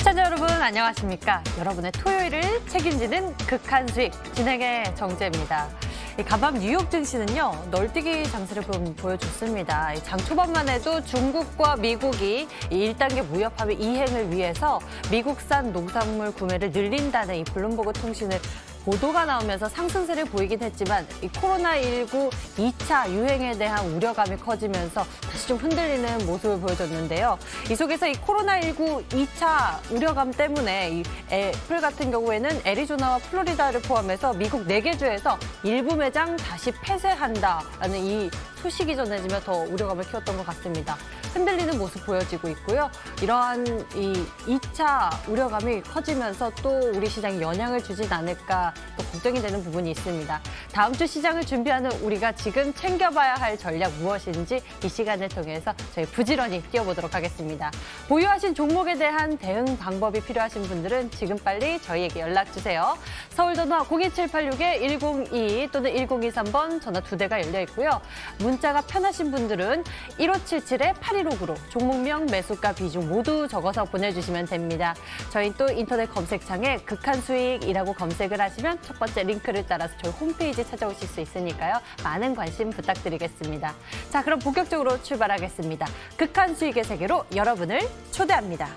시청자 여러분 안녕하십니까? 여러분의 토요일을 책임지는 극한 수익 진행의 정재입니다. 간밤 뉴욕 증시는요, 널뛰기 장세를 보여줬습니다. 장 초반만 해도 중국과 미국이 1단계 무역 합의 이행을 위해서 미국산 농산물 구매를 늘린다는 이 블룸버그 통신의 보도가 나오면서 상승세를 보이긴 했지만 이 코로나19 2차 유행에 대한 우려감이 커지면서 다시 좀 흔들리는 모습을 보여줬는데요. 이 속에서 이 코로나19 2차 우려감 때문에 이 애플 같은 경우에는 애리조나와 플로리다를 포함해서 미국 4개 주에서 일부 매장 다시 폐쇄한다라는 이 소식이 전해지며 더 우려감을 키웠던 것 같습니다. 흔들리는 모습 보여지고 있고요. 이러한 이 2차 우려감이 커지면서 또 우리 시장에 영향을 주진 않을까 또 걱정이 되는 부분이 있습니다. 다음 주 시장을 준비하는 우리가 지금 챙겨봐야 할 전략 무엇인지 이 시간을 통해서 저희 부지런히 띄워보도록 하겠습니다. 보유하신 종목에 대한 대응 방법이 필요하신 분들은 지금 빨리 저희에게 연락주세요. 서울전화 02786-1022 또는 1023번 전화 2대가 열려 있고요. 문자가 편하신 분들은 1577-8159로 종목명, 매수가, 비중 모두 적어서 보내주시면 됩니다. 저희 또 인터넷 검색창에 극한 수익이라고 검색을 하시면 첫 번째 링크를 따라서 저희 홈페이지 찾아오실 수 있으니까요. 많은 관심 부탁드리겠습니다. 자, 그럼 본격적으로 출발하겠습니다. 극한 수익의 세계로 여러분을 초대합니다.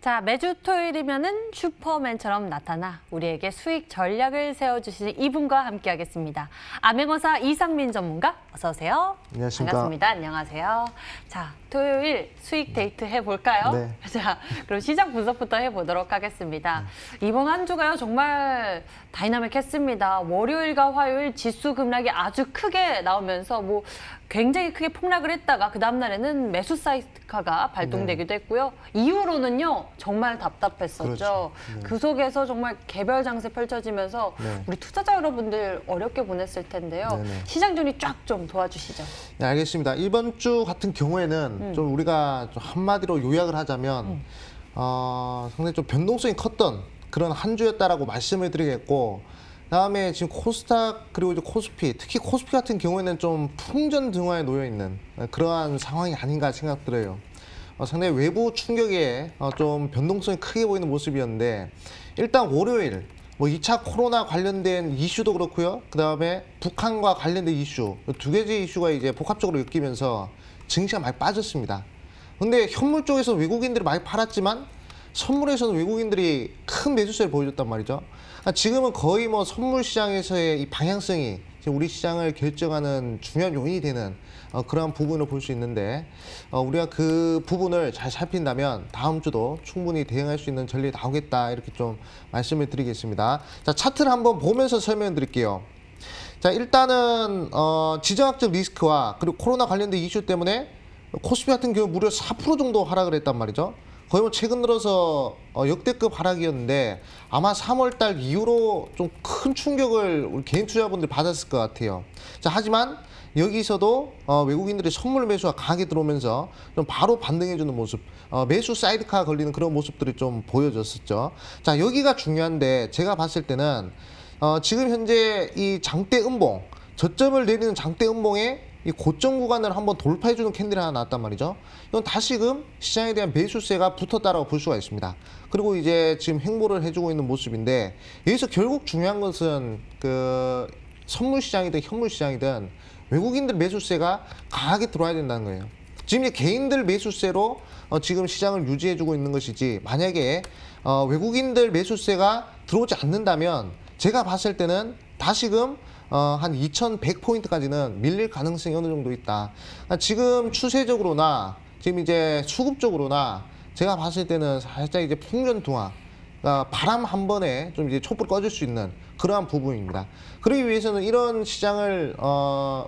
자, 매주 토요일이면은 슈퍼맨처럼 나타나 우리에게 수익 전략을 세워주시는 이분과 함께하겠습니다. 암행어사 이상민 전문가, 어서 오세요. 안녕하십니까. 반갑습니다. 안녕하세요. 자, 토요일 수익 데이트 해볼까요? 네. 자, 그럼 시장 분석부터 해보도록 하겠습니다. 이번 한 주가요, 정말 다이나믹했습니다. 월요일과 화요일 지수 급락이 아주 크게 나오면서 굉장히 크게 폭락을 했다가 그 다음 날에는 매수 사이클가 발동되기도 했고요. 이후로는요, 정말 답답했었죠. 그렇죠. 네. 그 속에서 정말 개별 장세 펼쳐지면서 네. 우리 투자자 여러분들 어렵게 보냈을 텐데요. 네네. 시장 정리 쫙 좀 도와주시죠. 네, 알겠습니다. 이번 주 같은 경우에는 좀 우리가 좀 한마디로 요약을 하자면 상당히 좀 변동성이 컸던 그런 한 주였다라고 말씀을 드리겠고, 다음에 지금 코스닥 그리고 이제 코스피, 특히 코스피 같은 경우에는 좀 풍전등화에 놓여 있는 그러한 상황이 아닌가 생각들어요. 상당히 외부 충격에 좀 변동성이 크게 보이는 모습이었는데, 일단 월요일 2차 코로나 관련된 이슈도 그렇고요. 그 다음에 북한과 관련된 이슈, 두 개의 이슈가 이제 복합적으로 엮이면서 증시가 많이 빠졌습니다. 근데 현물 쪽에서 외국인들이 많이 팔았지만 선물에서는 외국인들이 큰 매수세를 보여줬단 말이죠. 지금은 거의 선물 시장에서의 이 방향성이 우리 시장을 결정하는 중요한 요인이 되는 그러한 부분을 볼 수 있는데, 우리가 그 부분을 잘 살핀다면 다음 주도 충분히 대응할 수 있는 전략이 나오겠다, 이렇게 좀 말씀을 드리겠습니다. 자, 차트를 한번 보면서 설명을 드릴게요. 자, 일단은 지정학적 리스크와 그리고 코로나 관련된 이슈 때문에 코스피 같은 경우 무려 4% 정도 하락을 했단 말이죠. 거의 최근 들어서 역대급 하락이었는데, 아마 3월달 이후로 좀 큰 충격을 우리 개인 투자자분들이 받았을 것 같아요. 자, 하지만 여기서도 외국인들의 선물 매수가 강하게 들어오면서 좀 바로 반등해주는 모습, 매수 사이드카 걸리는 그런 모습들이 좀 보여졌었죠. 자, 여기가 중요한데, 제가 봤을 때는 지금 현재 이 장대 음봉, 저점을 내리는 장대 음봉에 이 고점 구간을 한번 돌파해주는 캔들이 하나 나왔단 말이죠. 이건 다시금 시장에 대한 매수세가 붙었다라고 볼 수가 있습니다. 그리고 이제 지금 횡보를 해주고 있는 모습인데, 여기서 결국 중요한 것은 그 선물 시장이든 현물 시장이든 외국인들 매수세가 강하게 들어와야 된다는 거예요. 지금 이제 개인들 매수세로 지금 시장을 유지해주고 있는 것이지, 만약에 외국인들 매수세가 들어오지 않는다면 제가 봤을 때는 다시금 한 2100포인트까지는 밀릴 가능성이 어느 정도 있다. 지금 추세적으로나 지금 이제 수급적으로나 제가 봤을 때는 살짝 이제 풍전등화, 바람 한 번에 좀 이제 촛불 꺼질 수 있는 그러한 부분입니다. 그러기 위해서는 이런 시장을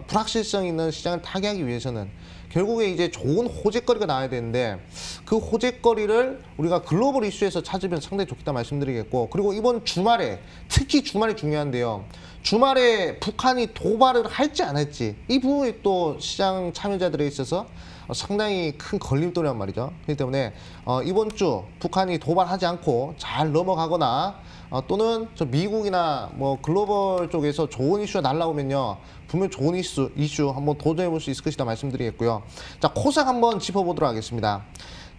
불확실성 있는 시장을 타개하기 위해서는 결국에 이제 좋은 호재거리가 나와야 되는데 그 호재거리를 우리가 글로벌 이슈에서 찾으면 상당히 좋겠다 말씀드리겠고, 그리고 이번 주말에 특히 주말이 중요한데요. 주말에 북한이 도발을 할지 안 할지 이 부분이 또 시장 참여자들에 있어서 상당히 큰 걸림돌이란 말이죠. 그렇기 때문에 이번 주 북한이 도발하지 않고 잘 넘어가거나 또는 저 미국이나 뭐 글로벌 쪽에서 좋은 이슈가 날라오면요, 분명 좋은 이슈 한번 도전해 볼 수 있을 것이다 말씀드리겠고요. 자, 코스닥 한번 짚어보도록 하겠습니다.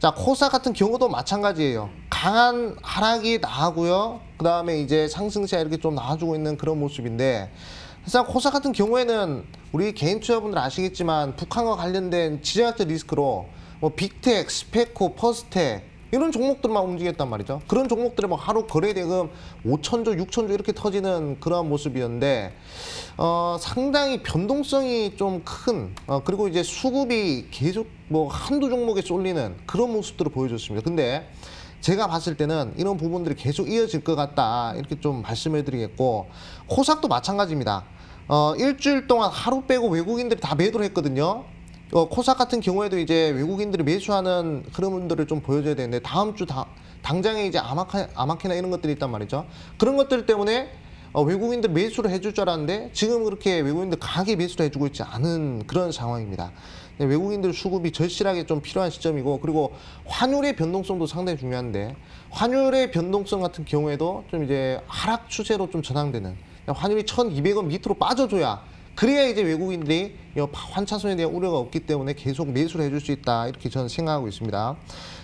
자, 코스닥 같은 경우도 마찬가지예요. 강한 하락이 나오고요. 그 다음에 이제 상승세 이렇게 좀 나와주고 있는 그런 모습인데, 사실 코스닥 같은 경우에는 우리 개인 투자분들 아시겠지만 북한과 관련된 지정학적 리스크로 뭐 빅텍, 스페코, 퍼스텍 이런 종목들만 움직였단 말이죠. 그런 종목들이 뭐 하루 거래대금 5천조, 6천조 이렇게 터지는 그러한 모습이었는데 상당히 변동성이 좀 큰 그리고 이제 수급이 계속 뭐 한두 종목에 쏠리는 그런 모습들을 보여줬습니다. 근데 제가 봤을 때는 이런 부분들이 계속 이어질 것 같다 이렇게 좀 말씀을 드리겠고, 코스닥도 마찬가지입니다. 일주일 동안 하루 빼고 외국인들이 다 매도를 했거든요. 코스닥 같은 경우에도 이제 외국인들이 매수하는 흐름들을 좀 보여줘야 되는데 다음 주 당장에 이제 아마케나 이런 것들이 있단 말이죠. 그런 것들 때문에 외국인들 매수를 해줄 줄 알았는데 지금 그렇게 외국인들 강하게 매수를 해주고 있지 않은 그런 상황입니다. 외국인들 수급이 절실하게 좀 필요한 시점이고, 그리고 환율의 변동성도 상당히 중요한데 환율의 변동성 같은 경우에도 좀 이제 하락 추세로 좀 전환되는, 환율이 1,200원 밑으로 빠져줘야 그래야 이제 외국인들이 환차손에 대한 우려가 없기 때문에 계속 매수를 해줄 수 있다 이렇게 저는 생각하고 있습니다.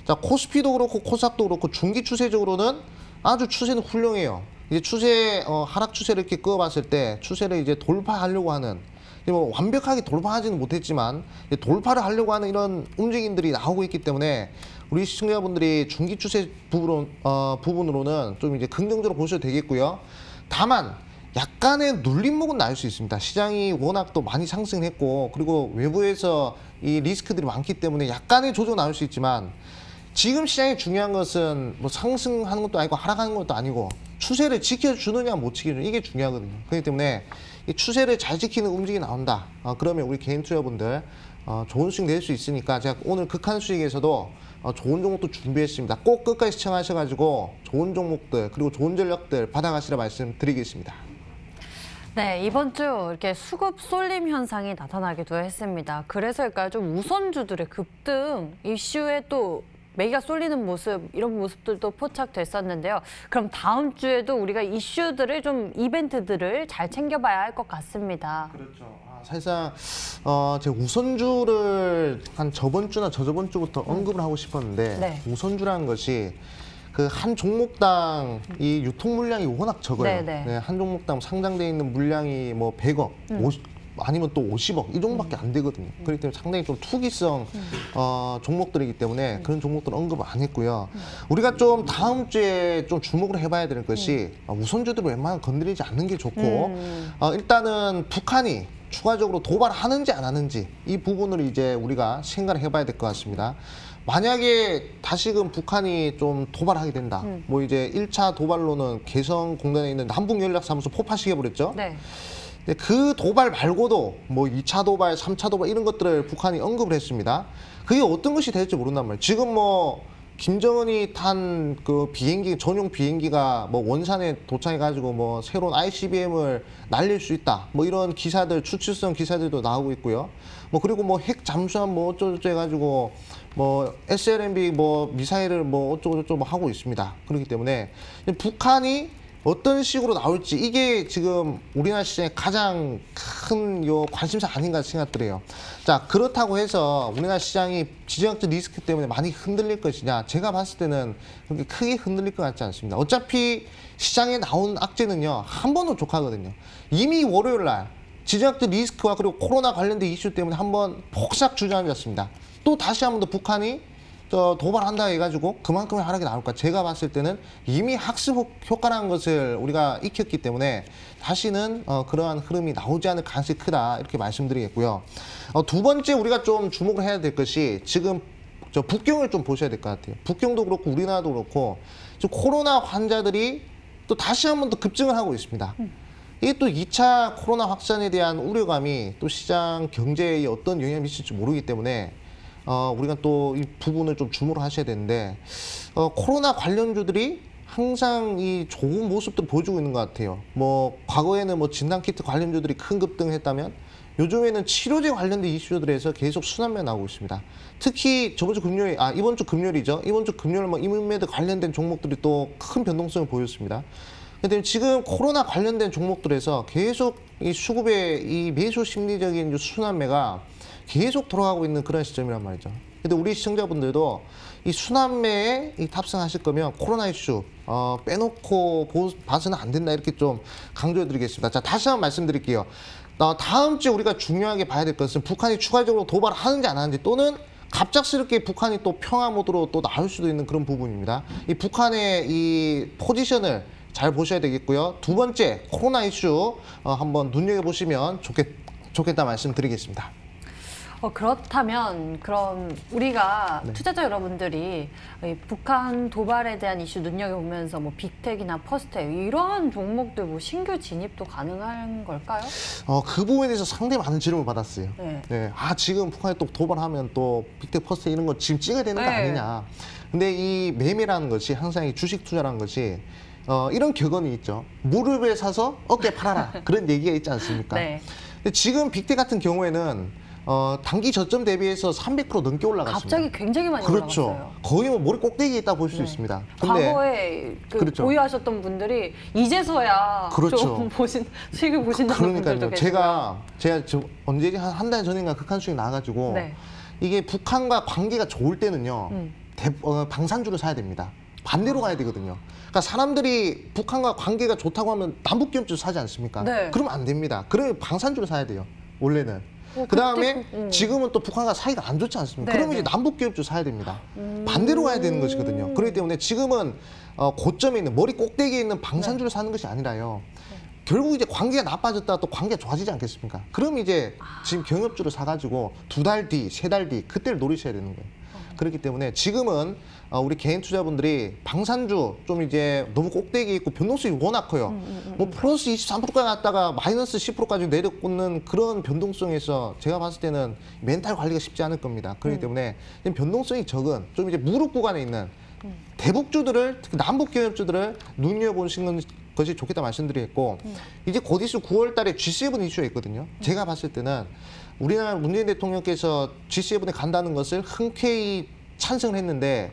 자, 코스피도 그렇고 코스닥도 그렇고 중기 추세적으로는 아주 추세는 훌륭해요. 이제 추세 하락 추세를 이렇게 그어봤을 때 추세를 이제 돌파하려고 하는, 뭐 완벽하게 돌파하지는 못했지만 돌파를 하려고 하는 이런 움직임들이 나오고 있기 때문에 우리 시청자분들이 중기 추세 부분으로는 좀 이제 긍정적으로 보셔도 되겠고요. 다만 약간의 눌림목은 나올 수 있습니다. 시장이 워낙 또 많이 상승했고, 그리고 외부에서 이 리스크들이 많기 때문에 약간의 조정 나올 수 있지만, 지금 시장이 중요한 것은 뭐 상승하는 것도 아니고 하락하는 것도 아니고 추세를 지켜주느냐 못 지켜주느냐 이게 중요하거든요. 그렇기 때문에 이 추세를 잘 지키는 움직임이 나온다. 그러면 우리 개인 투자분들 좋은 수익 낼 수 있으니까 제가 오늘 극한 수익에서도 좋은 종목도 준비했습니다. 꼭 끝까지 시청하셔가지고 좋은 종목들 그리고 좋은 전략들 받아가시라 말씀드리겠습니다. 네, 이번 주 이렇게 수급 쏠림 현상이 나타나기도 했습니다. 그래서일까요? 좀 우선주들의 급등 이슈에 또 매기가 쏠리는 모습, 이런 모습들도 포착됐었는데요. 그럼 다음 주에도 우리가 이슈들을 좀 이벤트들을 잘 챙겨봐야 할 것 같습니다. 그렇죠. 사실상 제가 우선주를 한 저번 주나 저저번 주부터 언급을 하고 싶었는데 네. 우선주라는 것이 그 한 종목당 이 유통 물량이 워낙 적어요. 네, 한 종목당 상장돼 있는 물량이 뭐 100억, 50, 아니면 또 50억 이 정도밖에 안 되거든요. 그렇기 때문에 상당히 좀 투기성 종목들이기 때문에 그런 종목들은 언급을 안 했고요. 우리가 좀 다음 주에 좀 주목을 해봐야 되는 것이 우선주들을 웬만하면 건드리지 않는 게 좋고 일단은 북한이 추가적으로 도발하는지 안 하는지 이 부분을 이제 우리가 생각을 해봐야 될 것 같습니다. 만약에 다시금 북한이 좀 도발하게 된다. 뭐 이제 1차 도발로는 개성공단에 있는 남북연락사무소 폭파시켜버렸죠. 네. 그 도발 말고도 뭐 2차 도발, 3차 도발 이런 것들을 북한이 언급을 했습니다. 그게 어떤 것이 될지 모른단 말이에요. 지금 뭐 김정은이 탄 그 비행기, 전용 비행기가 뭐 원산에 도착해가지고 뭐 새로운 ICBM을 날릴 수 있다. 뭐 이런 기사들, 추측성 기사들도 나오고 있고요. 뭐 그리고 뭐 핵 잠수함 뭐 어쩌고저쩌고 해가지고 뭐 SLMB 뭐 미사일을 뭐 어쩌고저쩌고 하고 있습니다. 그렇기 때문에 북한이 어떤 식으로 나올지 이게 지금 우리나라 시장의 가장 큰 관심사 아닌가 생각들어요. 자, 그렇다고 해서 우리나라 시장이 지정학적 리스크 때문에 많이 흔들릴 것이냐? 제가 봤을 때는 그렇게 크게 흔들릴 것 같지 않습니다. 어차피 시장에 나온 악재는요 한 번은 족하거든요. 이미 월요일 날 지정학적 리스크와 그리고 코로나 관련된 이슈 때문에 한번 폭삭 주저앉았습니다. 또 다시 한 번 더 북한이 도발한다 해가지고 그만큼의 하락이 나올까? 제가 봤을 때는 이미 학습 효과라는 것을 우리가 익혔기 때문에 다시는 그러한 흐름이 나오지 않을 가능성이 크다 이렇게 말씀드리겠고요. 두 번째 우리가 좀 주목을 해야 될 것이 지금 저 북경을 좀 보셔야 될 것 같아요. 북경도 그렇고 우리나라도 그렇고 지금 코로나 환자들이 또 다시 한 번 더 급증을 하고 있습니다. 이게 또 2차 코로나 확산에 대한 우려감이 또 시장 경제에 어떤 영향을 미칠지 모르기 때문에 우리가 또 이 부분을 좀 주목을 하셔야 되는데 코로나 관련주들이 항상 이 좋은 모습도 보여주고 있는 것 같아요. 뭐 과거에는 뭐 진단키트 관련주들이 큰 급등을 했다면 요즘에는 치료제 관련된 이슈들에서 계속 순환매 나오고 있습니다. 특히 이번 주 금요일이죠. 이번 주 금요일 뭐 이물매드 관련된 종목들이 또 큰 변동성을 보였습니다. 근데 지금 코로나 관련된 종목들에서 계속 이 수급의 이 매수 심리적인 순환매가 계속 돌아가고 있는 그런 시점이란 말이죠. 근데 우리 시청자분들도 이 순환매에 탑승하실 거면 코로나 이슈 빼놓고 봐서는 안 된다 이렇게 좀 강조해드리겠습니다. 자, 다시 한번 말씀드릴게요. 다음 주에 우리가 중요하게 봐야 될 것은 북한이 추가적으로 도발하는지 안 하는지 또는 갑작스럽게 북한이 또 평화 모드로 또 나올 수도 있는 그런 부분입니다. 이 북한의 이 포지션을 잘 보셔야 되겠고요. 두 번째 코로나 이슈 한번 눈여겨보시면 좋겠다 말씀드리겠습니다. 그렇다면 그럼 우리가 투자자 여러분들이 이 북한 도발에 대한 이슈 눈여겨보면서 뭐 빅텍이나 퍼스텍 이런 종목들 뭐 신규 진입도 가능한 걸까요? 그 부분에 대해서 상당히 많은 질문을 받았어요. 네. 네. 지금 북한이 또 도발하면 또 빅텍 퍼스텍 이런 거 지금 찍어야 되는 거 아니냐. 근데 이 매매라는 것이 항상 이 주식 투자라는 것이 이런 격언이 있죠. 무릎에 사서 어깨 팔아라. 그런 얘기가 있지 않습니까? 네. 근데 지금 빅텍 같은 경우에는 단기 저점 대비해서 300% 넘게 올라갔습니다. 갑자기 굉장히 많이 그렇죠. 올라갔어요. 거의 뭐 머리 꼭대기에 있다 볼 수 있습니다. 근데 과거에 그렇죠. 보유하셨던 분들이 이제서야 그렇죠. 좀 수익을 보신다는 분들도 계시고요. 제가 언제 한 달 전인가 극한 수익 나가지고 네. 이게 북한과 관계가 좋을 때는요 방산주를 사야 됩니다. 반대로 가야 되거든요. 그러니까 사람들이 북한과 관계가 좋다고 하면 남북기업주 사지 않습니까? 네. 그러면 안 됩니다. 그러면 방산주를 사야 돼요. 원래는. 그다음에 지금은 또 북한과 사이가 안 좋지 않습니까? 네, 그러면 네. 이제 남북기업주 사야 됩니다. 반대로 가야 되는 것이거든요. 그렇기 때문에 지금은 고점에 있는 머리 꼭대기에 있는 방산주를 사는 것이 아니라요. 결국 이제 관계가 나빠졌다 또 관계가 좋아지지 않겠습니까? 그럼 이제 지금 경협주를 사가지고 2달 뒤, 3달 뒤 그때를 노리셔야 되는 거예요. 그렇기 때문에 지금은 우리 개인 투자분들이 방산주 좀 이제 너무 꼭대기에 있고 변동성이 워낙 커요. 뭐 플러스 23%까지 갔다가 마이너스 10%까지 내려꽂는 그런 변동성에서 제가 봤을 때는 멘탈 관리가 쉽지 않을 겁니다. 그렇기 때문에 변동성이 적은 좀 이제 무릎 구간에 있는 대북주들을 특히 남북 경협주들을 눈여보시는 것이 좋겠다 말씀드리겠고 이제 곧 있을 9월 달에 G7 이슈가 있거든요. 제가 봤을 때는 우리나라 문재인 대통령께서 G7에 간다는 것을 흔쾌히 찬성을 했는데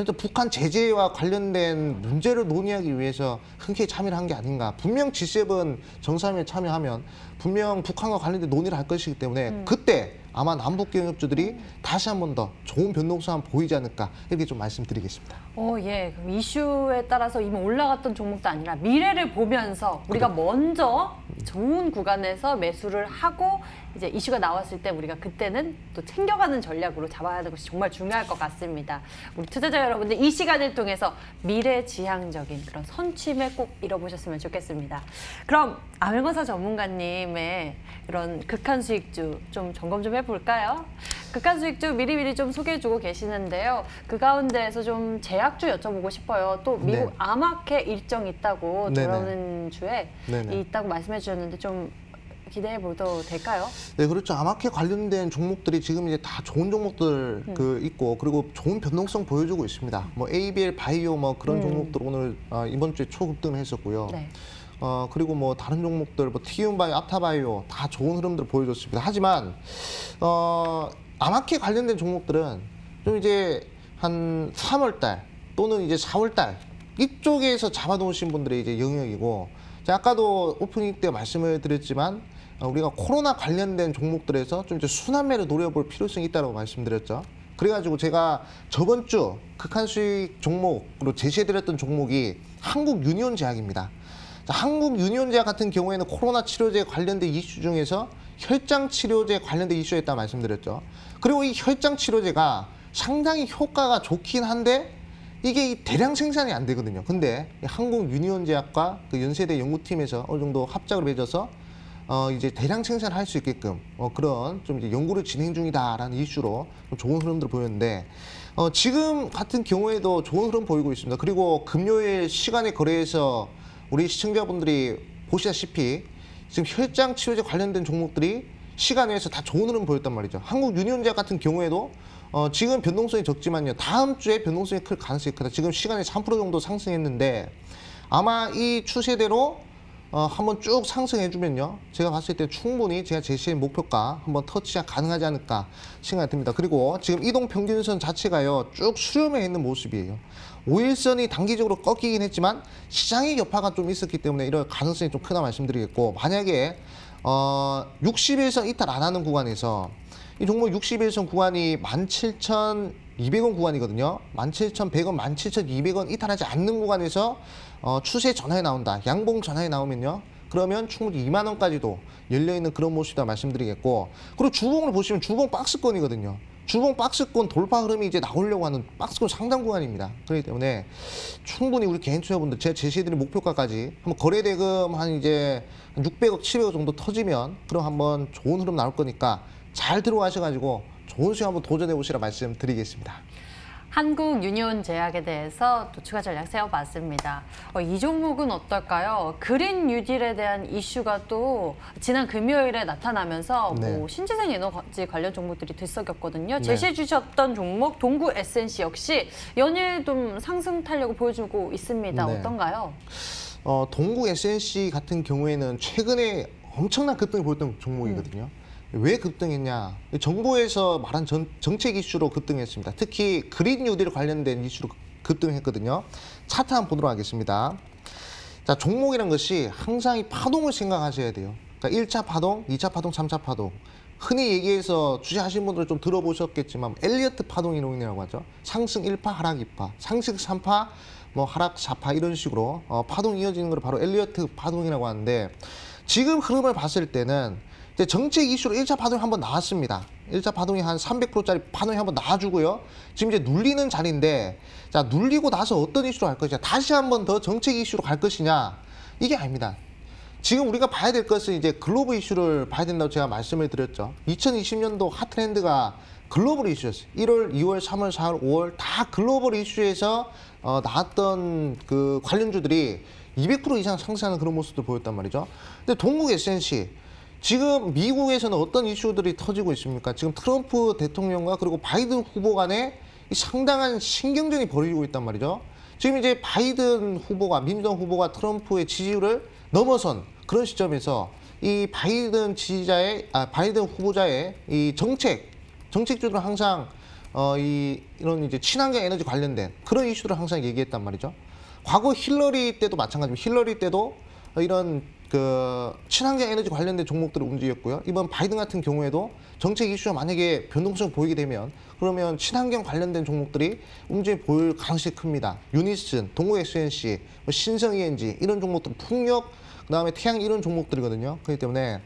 또 북한 제재와 관련된 문제를 논의하기 위해서 흔쾌히 참여를 한 게 아닌가. 분명 G7 정상회의에 참여하면 분명 북한과 관련된 논의를 할 것이기 때문에 그때 아마 남북경협주들이 다시 한 번 더 좋은 변동성 보이지 않을까 이렇게 좀 말씀드리겠습니다. 예. 그럼 이슈에 따라서 이미 올라갔던 종목도 아니라 미래를 보면서 우리가 먼저 좋은 구간에서 매수를 하고 이제 이슈가 나왔을 때 우리가 그때는 또 챙겨가는 전략으로 잡아야 하는 것이 정말 중요할 것 같습니다. 우리 투자자 여러분들 이 시간을 통해서 미래지향적인 그런 선취매 꼭 이뤄보셨으면 좋겠습니다. 그럼 아메거사 전문가님의 이런 극한 수익주 좀 점검 좀 해볼까요? 극한 수익주 미리미리 좀 소개해주고 계시는데요. 그 가운데에서 좀 제약주 여쭤보고 싶어요. 또 미국 네. 아마케 일정 있다고 네네. 돌아오는 주에 네네. 있다고 말씀해 주셨는데 좀 기대해 봐도 될까요? 네, 그렇죠. 아마케 관련된 종목들이 지금 이제 다 좋은 종목들 있고 그리고 좋은 변동성 보여주고 있습니다. 뭐 ABL 바이오 뭐 그런 종목들 오늘 이번 주에 초급등을 했었고요. 네. 그리고 뭐 다른 종목들 뭐 티움바이오, 앞타바이오 다 좋은 흐름들 보여줬습니다. 하지만 아마케 관련된 종목들은 좀 이제 한 3월 달 또는 이제 4월 달 이쪽에서 잡아놓으신 분들의 이제 영역이고 제가 아까도 오프닝 때 말씀을 드렸지만 우리가 코로나 관련된 종목들에서 좀 이제 순환매를 노려볼 필요성이 있다고 말씀드렸죠. 그래가지고 제가 저번 주 극한 수익 종목으로 제시해드렸던 종목이 한국 유니온 제약입니다. 한국 유니온 제약 같은 경우에는 코로나 치료제 관련된 이슈 중에서 혈장 치료제 관련된 이슈가 있다고 말씀드렸죠. 그리고 이 혈장 치료제가 상당히 효과가 좋긴 한데 이게 대량 생산이 안 되거든요. 근데 한국 유니온 제약과 그 연세대 연구팀에서 어느 정도 합작을 맺어서 이제 대량 생산을 할 수 있게끔 그런 좀 이제 연구를 진행 중이다라는 이슈로 좀 좋은 흐름들을 보였는데 지금 같은 경우에도 좋은 흐름 보이고 있습니다. 그리고 금요일 시간에 거래해서 우리 시청자분들이 보시다시피 지금 혈장 치료제 관련된 종목들이 시간 외에서 다 좋은 흐름 보였단 말이죠. 한국 유니온제약 같은 경우에도 지금 변동성이 적지만요. 다음 주에 변동성이 클 가능성이 크다. 지금 시간에 3% 정도 상승했는데 아마 이 추세대로 한번 쭉 상승해주면요. 제가 봤을 때 충분히 제가 제시한 목표가 한번 터치가 가능하지 않을까 생각이 듭니다. 그리고 지금 이동평균선 자체가요. 쭉 수렴해 있는 모습이에요. 5일선이 단기적으로 꺾이긴 했지만 시장의 여파가 좀 있었기 때문에 이런 가능성이 좀 크다 말씀드리겠고 만약에 60일선 이탈 안 하는 구간에서 이 종목 60일선 구간이 17,200원 구간이거든요. 17,100원, 17,200원 이탈하지 않는 구간에서 추세 전환이 나온다. 양봉 전환이 나오면요. 그러면 충분히 2만 원까지도 열려있는 그런 모습이다 말씀드리겠고 그리고 주봉을 보시면 주봉 박스권이거든요. 주봉 박스권 돌파 흐름이 이제 나오려고 하는 박스권 상당 구간입니다. 그렇기 때문에 충분히 우리 개인 투자분들 제가 제시해드린 목표가까지 한번 거래대금 한 이제 600억, 700억 정도 터지면 그럼 한번 좋은 흐름 나올 거니까 잘 들어가셔가지고 좋은 수익 한번 도전해 보시라 말씀드리겠습니다. 한국 유니온제약에 대해서 또 추가 전략 세워봤습니다. 이 종목은 어떨까요? 그린 뉴딜에 대한 이슈가 또 지난 금요일에 나타나면서 네. 뭐 신재생 에너지 관련 종목들이 들썩였거든요. 네. 제시해 주셨던 종목 동구 SNC 역시 연일 좀 상승 탄력을 보여주고 있습니다. 네. 어떤가요? 동구 SNC 같은 경우에는 최근에 엄청난 급등을 보였던 종목이거든요. 왜 급등했냐? 정부에서 말한 정책 이슈로 급등했습니다. 특히 그린 뉴딜 관련된 이슈로 급등했거든요. 차트 한번 보도록 하겠습니다. 자, 종목이란 것이 항상 이 파동을 생각하셔야 돼요. 그러니까 1차 파동, 2차 파동, 3차 파동. 흔히 얘기해서 주식하시는 분들 좀 들어보셨겠지만 엘리어트 파동 이론이라고 하죠. 상승 1파, 하락 2파, 상승 3파, 뭐 하락 4파 이런 식으로 파동이 이어지는 걸 바로 엘리어트 파동이라고 하는데 지금 흐름을 봤을 때는 이제 정책 이슈로 1차 파동이 한번 나왔습니다. 1차 파동이 한 300%짜리 파동이 한번 나와주고요. 지금 이제 눌리는 자리인데 자 눌리고 나서 어떤 이슈로 갈 것이냐 다시 한번 더 정책 이슈로 갈 것이냐 이게 아닙니다. 지금 우리가 봐야 될 것은 이제 글로벌 이슈를 봐야 된다고 제가 말씀을 드렸죠. 2020년도 핫트렌드가 글로벌 이슈였어요. 1월, 2월, 3월, 4월, 5월 다 글로벌 이슈에서 나왔던 그 관련주들이 200% 이상 상승하는 그런 모습도 보였단 말이죠. 근데 동국 SNC 지금 미국에서는 어떤 이슈들이 터지고 있습니까? 지금 트럼프 대통령과 그리고 바이든 후보 간에 상당한 신경전이 벌어지고 있단 말이죠. 지금 이제 바이든 후보가 민주당 후보가 트럼프의 지지율을 넘어선 그런 시점에서 이 바이든 바이든 후보자의 이 정책주들은 항상 이런 이제 친환경 에너지 관련된 그런 이슈들을 항상 얘기했단 말이죠. 과거 힐러리 때도 마찬가지입니다. 힐러리 때도 이런 그 친환경 에너지 관련된 종목들을 움직였고요. 이번 바이든 같은 경우에도 정책 이슈가 만약에 변동성 보이게 되면 그러면 친환경 관련된 종목들이 움직임 보일 가능성이 큽니다. 유니슨, 동구 SNC, 신성 ENG 이런 종목들, 풍력, 그다음에 태양 이런 종목들이거든요. 그렇기 때문에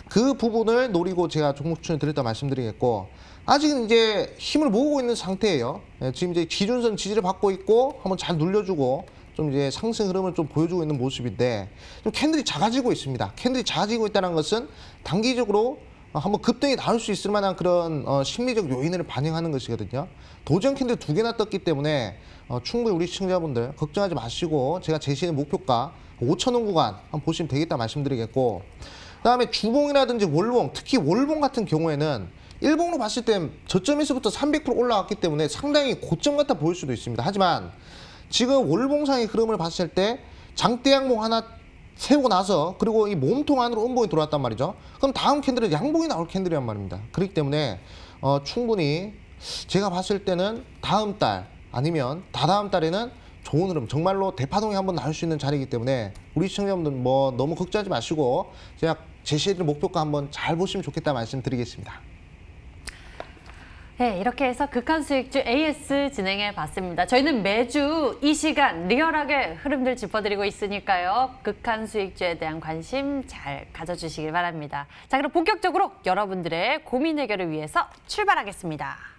그 부분을 노리고 제가 종목 추천을 드렸다 말씀드리겠고 아직은 이제 힘을 모으고 있는 상태예요. 지금 이제 기준선 지지를 받고 있고 한번 잘 눌려주고 좀 이제 상승 흐름을 좀 보여주고 있는 모습인데 좀 캔들이 작아지고 있습니다. 캔들이 작아지고 있다는 것은 단기적으로 한번 급등이 나올 수 있을 만한 그런 심리적 요인을 반영하는 것이거든요. 도전 캔들 2개나 떴기 때문에 충분히 우리 시청자분들 걱정하지 마시고 제가 제시하는 목표가 5,000원 구간 한번 보시면 되겠다 말씀드리겠고 그다음에 주봉이라든지 월봉, 특히 월봉 같은 경우에는 일봉으로 봤을 때 저점에서부터 300% 올라왔기 때문에 상당히 고점 같아 보일 수도 있습니다. 하지만 지금 월봉상의 흐름을 봤을 때 장대 양봉 하나 세우고 나서 그리고 이 몸통 안으로 음봉이 들어왔단 말이죠. 그럼 다음 캔들은 양봉이 나올 캔들이란 말입니다. 그렇기 때문에 충분히 제가 봤을 때는 다음 달 아니면 다다음 달에는 좋은 흐름 정말로 대파동이 한번 나올 수 있는 자리이기 때문에 우리 시청자분들 뭐 너무 걱정하지 마시고 제가 제시해드린 목표가 한번 잘 보시면 좋겠다 말씀드리겠습니다. 네, 이렇게 해서 극한 수익주 AS 진행해 봤습니다. 저희는 매주 이 시간 리얼하게 흐름들 짚어드리고 있으니까요. 극한 수익주에 대한 관심 잘 가져주시길 바랍니다. 자, 그럼 본격적으로 여러분들의 고민 해결을 위해서 출발하겠습니다.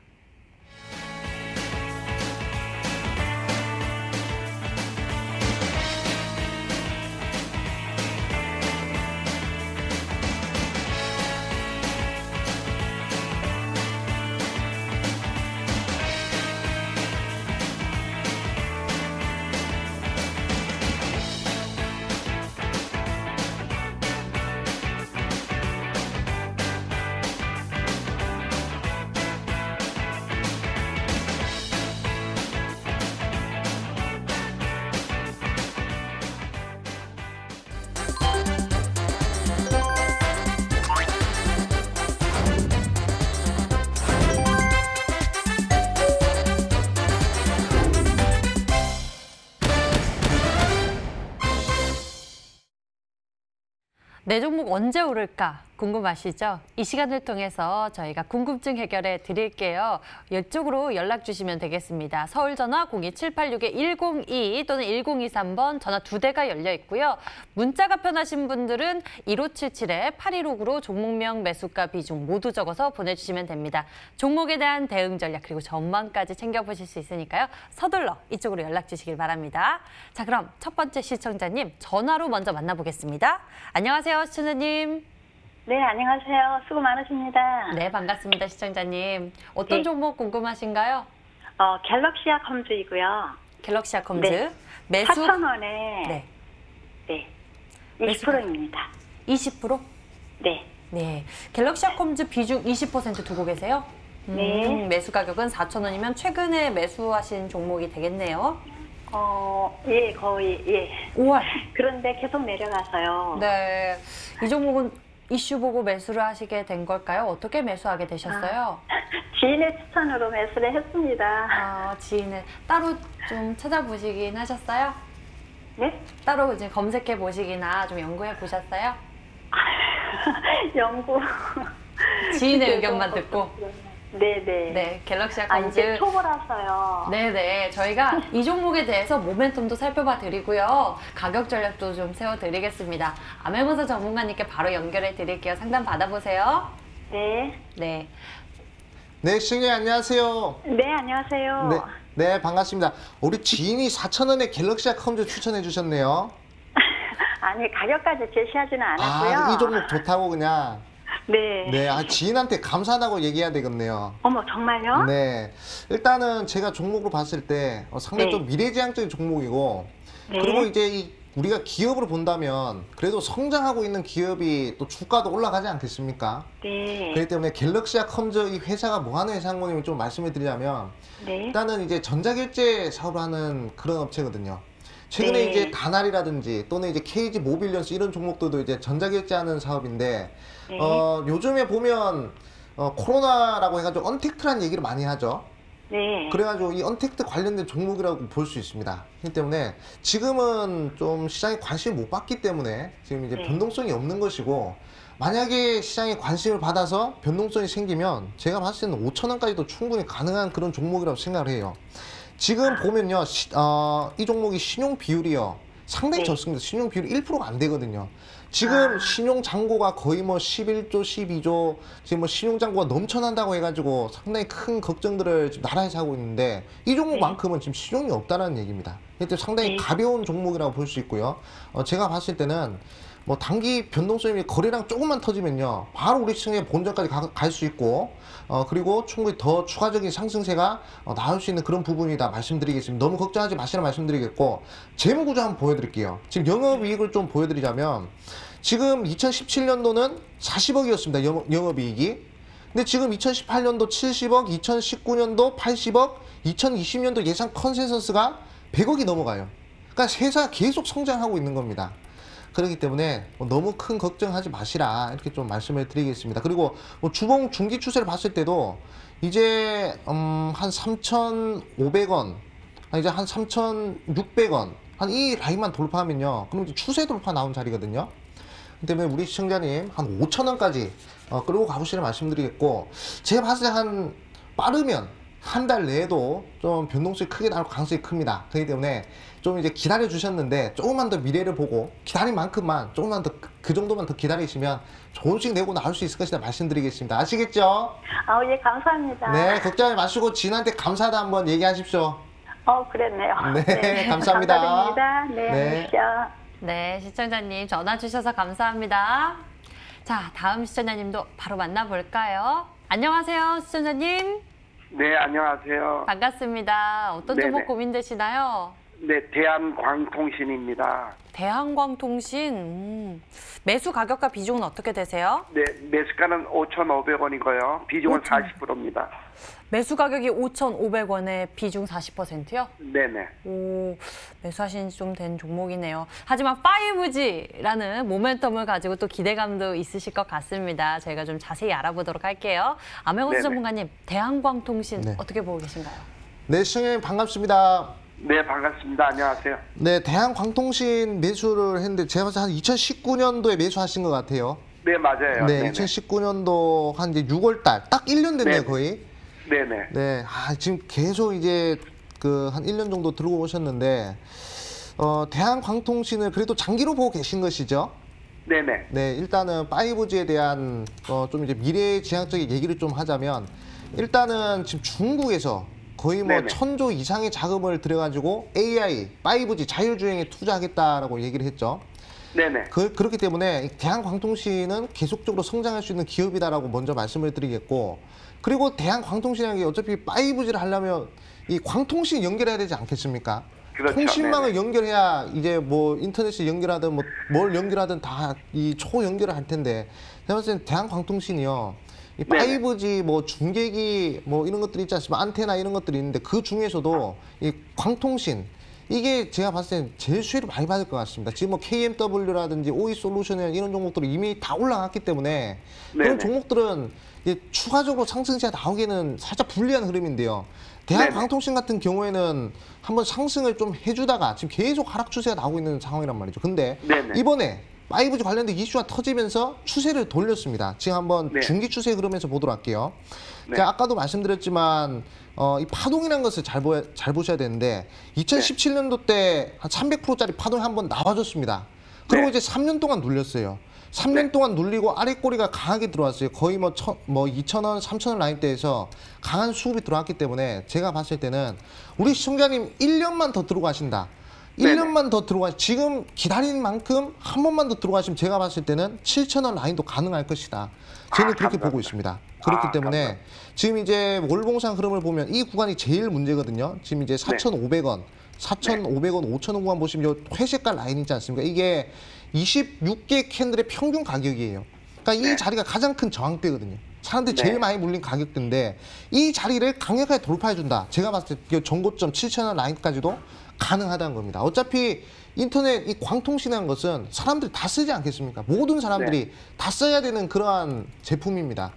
내 종목 언제 오를까 궁금하시죠? 이 시간을 통해서 저희가 궁금증 해결해 드릴게요. 이쪽으로 연락 주시면 되겠습니다. 서울 전화 02786-102 또는 1023번 전화 2대가 열려 있고요. 문자가 편하신 분들은 1577-8269로 종목명, 매수가, 비중 모두 적어서 보내주시면 됩니다. 종목에 대한 대응 전략 그리고 전망까지 챙겨보실 수 있으니까요. 서둘러 이쪽으로 연락 주시길 바랍니다. 자, 그럼 첫 번째 시청자님 전화로 먼저 만나보겠습니다. 안녕하세요, 시청자님. 네, 안녕하세요. 수고 많으십니다. 네, 반갑습니다, 시청자님. 어떤 종목 궁금하신가요? 갤럭시아 컴즈이고요. 갤럭시아 컴즈. 네. 매수 4,000원에 네. 네, 20%입니다. 20%? 네. 네. 갤럭시아 컴즈 비중 20% 두고 계세요? 네. 매수 가격은 4,000원이면 최근에 매수하신 종목이 되겠네요. 예, 거의 예. 5월. 그런데 계속 내려가서요. 네. 이 종목은 이슈 보고 매수를 하시게 된 걸까요? 어떻게 매수하게 되셨어요? 지인의 추천으로 매수를 했습니다. 지인을 따로 좀 찾아보시긴 하셨어요? 네? 따로 이제 검색해 보시기나 좀 연구해 보셨어요? 연구. 지인의 의견만 듣고? 네네. 네, 갤럭시아 이제 컴즈. 초보라서요. 네네, 저희가 이 종목에 대해서 모멘텀도 살펴봐 드리고요. 가격 전략도 좀 세워 드리겠습니다. 암행어사 전문가님께 바로 연결해 드릴게요. 상담 받아보세요. 네. 네. 네, 시청자 안녕하세요. 네, 안녕하세요. 네, 네, 반갑습니다. 우리 지인이 4,000원에 갤럭시아 컴즈 추천해 주셨네요. 아니, 가격까지 제시하지는 않았고요. 이 종목 좋다고 그냥. 네. 네, 지인한테 감사하다고 얘기해야 되겠네요. 어머, 정말요? 네, 일단은 제가 종목으로 봤을 때 상당히 네. 좀 미래지향적인 종목이고, 네. 그리고 이제 우리가 기업으로 본다면 그래도 성장하고 있는 기업이 또 주가도 올라가지 않겠습니까? 네. 그렇기 때문에 갤럭시아 컴즈 이 회사가 뭐 하는 회사인지 좀 말씀을 드리자면, 네. 일단은 이제 전자결제 사업을 하는 그런 업체거든요. 최근에 네. 이제 다날이라든지 또는 이제 KG 모빌리언스 이런 종목들도 이제 전자결제하는 사업인데, 네. 요즘에 보면 코로나라고 해가지고 언택트라는 얘기를 많이 하죠. 네. 그래가지고 이 언택트 관련된 종목이라고 볼 수 있습니다. 그렇기 때문에 지금은 좀 시장에 관심을 못 받기 때문에 지금 이제 네. 변동성이 없는 것이고, 만약에 시장에 관심을 받아서 변동성이 생기면 제가 봤을 때는 5,000원까지도 충분히 가능한 그런 종목이라고 생각을 해요. 지금 보면요, 이 종목이 신용 비율이요, 상당히 네. 적습니다. 신용 비율이 1%가 안 되거든요. 지금 신용 잔고가 거의 뭐 11조, 12조, 지금 뭐 신용 잔고가 넘쳐난다고 해가지고 상당히 큰 걱정들을 지금 나라에서 하고 있는데, 이 종목만큼은 지금 신용이 없다는 얘기입니다. 그래서 상당히 네. 가벼운 종목이라고 볼 수 있고요. 제가 봤을 때는 뭐 단기 변동성이 거래량 조금만 터지면요, 바로 우리 시장의 본전까지 갈 수 있고, 그리고 충분히 더 추가적인 상승세가 나올 수 있는 그런 부분이다 말씀드리겠습니다. 너무 걱정하지 마시라 말씀드리겠고, 재무구조 한번 보여드릴게요. 지금 영업이익을 좀 보여드리자면, 지금 2017년도는 40억이었습니다. 영업이익이. 근데 지금 2018년도 70억, 2019년도 80억, 2020년도 예상 컨센서스가 100억이 넘어가요. 그러니까 회사가 계속 성장하고 있는 겁니다. 그렇기 때문에 너무 큰 걱정하지 마시라 이렇게 좀 말씀을 드리겠습니다. 그리고 뭐 주봉 중기 추세를 봤을 때도 이제 한 3,500원, 이제 한 3,600원, 한 이 라인만 돌파하면요, 그럼 이제 추세 돌파 나온 자리거든요. 그렇기 때문에 우리 시청자님 한 5,000원까지 끌고 가보시라 말씀드리겠고, 제가 봤을 때 한 빠르면 한 달 내에도 좀 변동성이 크게 나올 가능성이 큽니다. 그렇기 때문에 좀 이제 기다려 주셨는데 조금만 더 미래를 보고 기다린 만큼만 조금만 더 그 정도만 더 기다리시면 좋은 수익 내고 나올 수 있을 것이다 말씀드리겠습니다. 아시겠죠? 예, 감사합니다. 네, 걱정하지 마시고 지인한테 감사하다 한번 얘기하십시오. 그랬네요. 네, 감사합니다. 감사드립니다. 네, 네. 안녕히 계십시오. 네, 시청자님 전화 주셔서 감사합니다. 자, 다음 시청자님도 바로 만나볼까요? 안녕하세요, 시청자님. 네, 안녕하세요. 반갑습니다. 어떤 네네. 종목 고민되시나요? 네, 대한광통신입니다. 대한광통신. 매수 가격과 비중은 어떻게 되세요? 네, 매수가는 5,500원이고요. 비중은 40%입니다. 매수 가격이 5,500원에 비중 40%요? 네네. 오, 매수하신 지 좀 된 종목이네요. 하지만 5G라는 모멘텀을 가지고 또 기대감도 있으실 것 같습니다. 저희가 좀 자세히 알아보도록 할게요. 암행어사 네네. 전문가님, 대한광통신 네. 어떻게 보고 계신가요? 네, 시청자님 반갑습니다. 네, 반갑습니다. 안녕하세요. 네, 대한광통신 매수를 했는데 제가 봐서 한 2019년도에 매수하신 것 같아요. 네, 맞아요. 네, 네네. 2019년도 한 이제 6월 달, 딱 1년 됐네요, 네. 거의. 네네. 네, 지금 계속 이제 그 한 1년 정도 들고 오셨는데, 대한광통신을 그래도 장기로 보고 계신 것이죠? 네네. 네, 일단은 5G에 대한 좀 이제 미래지향적인 얘기를 좀 하자면, 일단은 지금 중국에서 거의 뭐 네네. 1000조 이상의 자금을 들여가지고 AI, 5G 자율주행에 투자하겠다라고 얘기를 했죠. 네네. 그렇기 때문에 대한광통신은 계속적으로 성장할 수 있는 기업이다라고 먼저 말씀을 드리겠고, 그리고 대한광통신이라는 게 어차피 5G를 하려면 이 광통신 연결해야 되지 않겠습니까? 그렇죠. 통신망을 네네. 연결해야 이제 뭐 인터넷을 연결하든 뭐 뭘 연결하든 다 이 초연결을 할 텐데, 제가 봤을 때 대한광통신이요, 이 네네. 5G 뭐 중계기 뭐 이런 것들이 있지 않습니까? 안테나 이런 것들이 있는데 그 중에서도 이 광통신, 이게 제가 봤을 때 제일 수혜를 많이 받을 것 같습니다. 지금 뭐 KMW라든지 OE솔루션이나 이런 종목들이 이미 다 올라갔기 때문에 그런 네네. 종목들은 이제 추가적으로 상승세가 나오기에는 살짝 불리한 흐름인데요. 대한광통신 같은 경우에는 한번 상승을 좀 해주다가 지금 계속 하락 추세가 나오고 있는 상황이란 말이죠. 근데 네네. 이번에 5G 관련된 이슈가 터지면서 추세를 돌렸습니다. 지금 한번 네. 중기 추세 흐름에서 보도록 할게요. 네. 제가 아까도 말씀드렸지만 이 파동이라는 것을 잘 보셔야 되는데 2017년도 때 한 300%짜리 파동이 한번 나와줬습니다. 그리고 네. 이제 3년 동안 눌렸어요. 3년 네. 동안 눌리고 아래 꼬리가 강하게 들어왔어요. 거의 뭐 2,000원, 3,000원 라인대에서 강한 수급이 들어왔기 때문에 제가 봤을 때는 우리 시청자님 1년만 더 들고 가신다. 네네. 1년만 더 들어가, 지금 기다린 만큼 한 번만 더 들어가시면 제가 봤을 때는 7,000원 라인도 가능할 것이다. 저는 그렇게 감사합니다. 보고 있습니다. 그렇기 때문에 감사합니다. 지금 이제 월봉상 흐름을 보면 이 구간이 제일 문제거든요. 지금 이제 4,500원, 4,500원, 5,000원 구간 보시면 이 회색깔 라인 있지 않습니까? 이게 26개 캔들의 평균 가격이에요. 그러니까 이 네. 자리가 가장 큰 저항대거든요. 사람들이 네. 제일 많이 물린 가격대인데 이 자리를 강력하게 돌파해준다. 제가 봤을 때 전고점 7,000원 라인까지도 가능하다는 겁니다. 어차피 인터넷 이 광통신이라는 것은 사람들이 다 쓰지 않겠습니까? 모든 사람들이 다 써야 되는 그러한 제품입니다.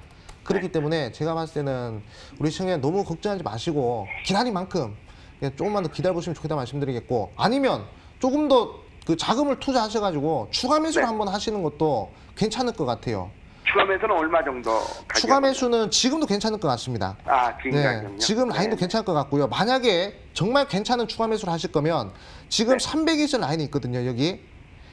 그렇기 때문에 제가 봤을 때는 우리 시청자 너무 걱정하지 마시고 기다린 만큼 그냥 조금만 더 기다려보시면 좋겠다 말씀드리겠고, 아니면 조금 더 그 자금을 투자하셔가지고 추가 매수를 네. 한번 하시는 것도 괜찮을 것 같아요. 추가 매수는 얼마 정도 가격? 추가 매수는 지금도 괜찮을 것 같습니다. 지금 가격요? 지금 라인도 네. 괜찮을 것 같고요. 만약에 정말 괜찮은 추가 매수를 하실 거면 지금 네. 300일선 라인이 있거든요. 여기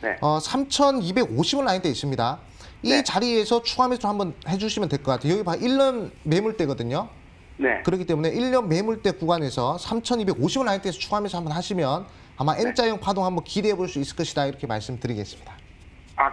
네. 3,250원 라인대 있습니다. 이 네. 자리에서 추가 매수를 한번 해주시면 될 것 같아요. 여기 봐, 1년 매물대거든요. 네. 그렇기 때문에 1년 매물대 구간에서 3,250원 라인대에서 추가 매수 한번 하시면 아마 네. M자형 파동 한번 기대해 볼 수 있을 것이다, 이렇게 말씀드리겠습니다.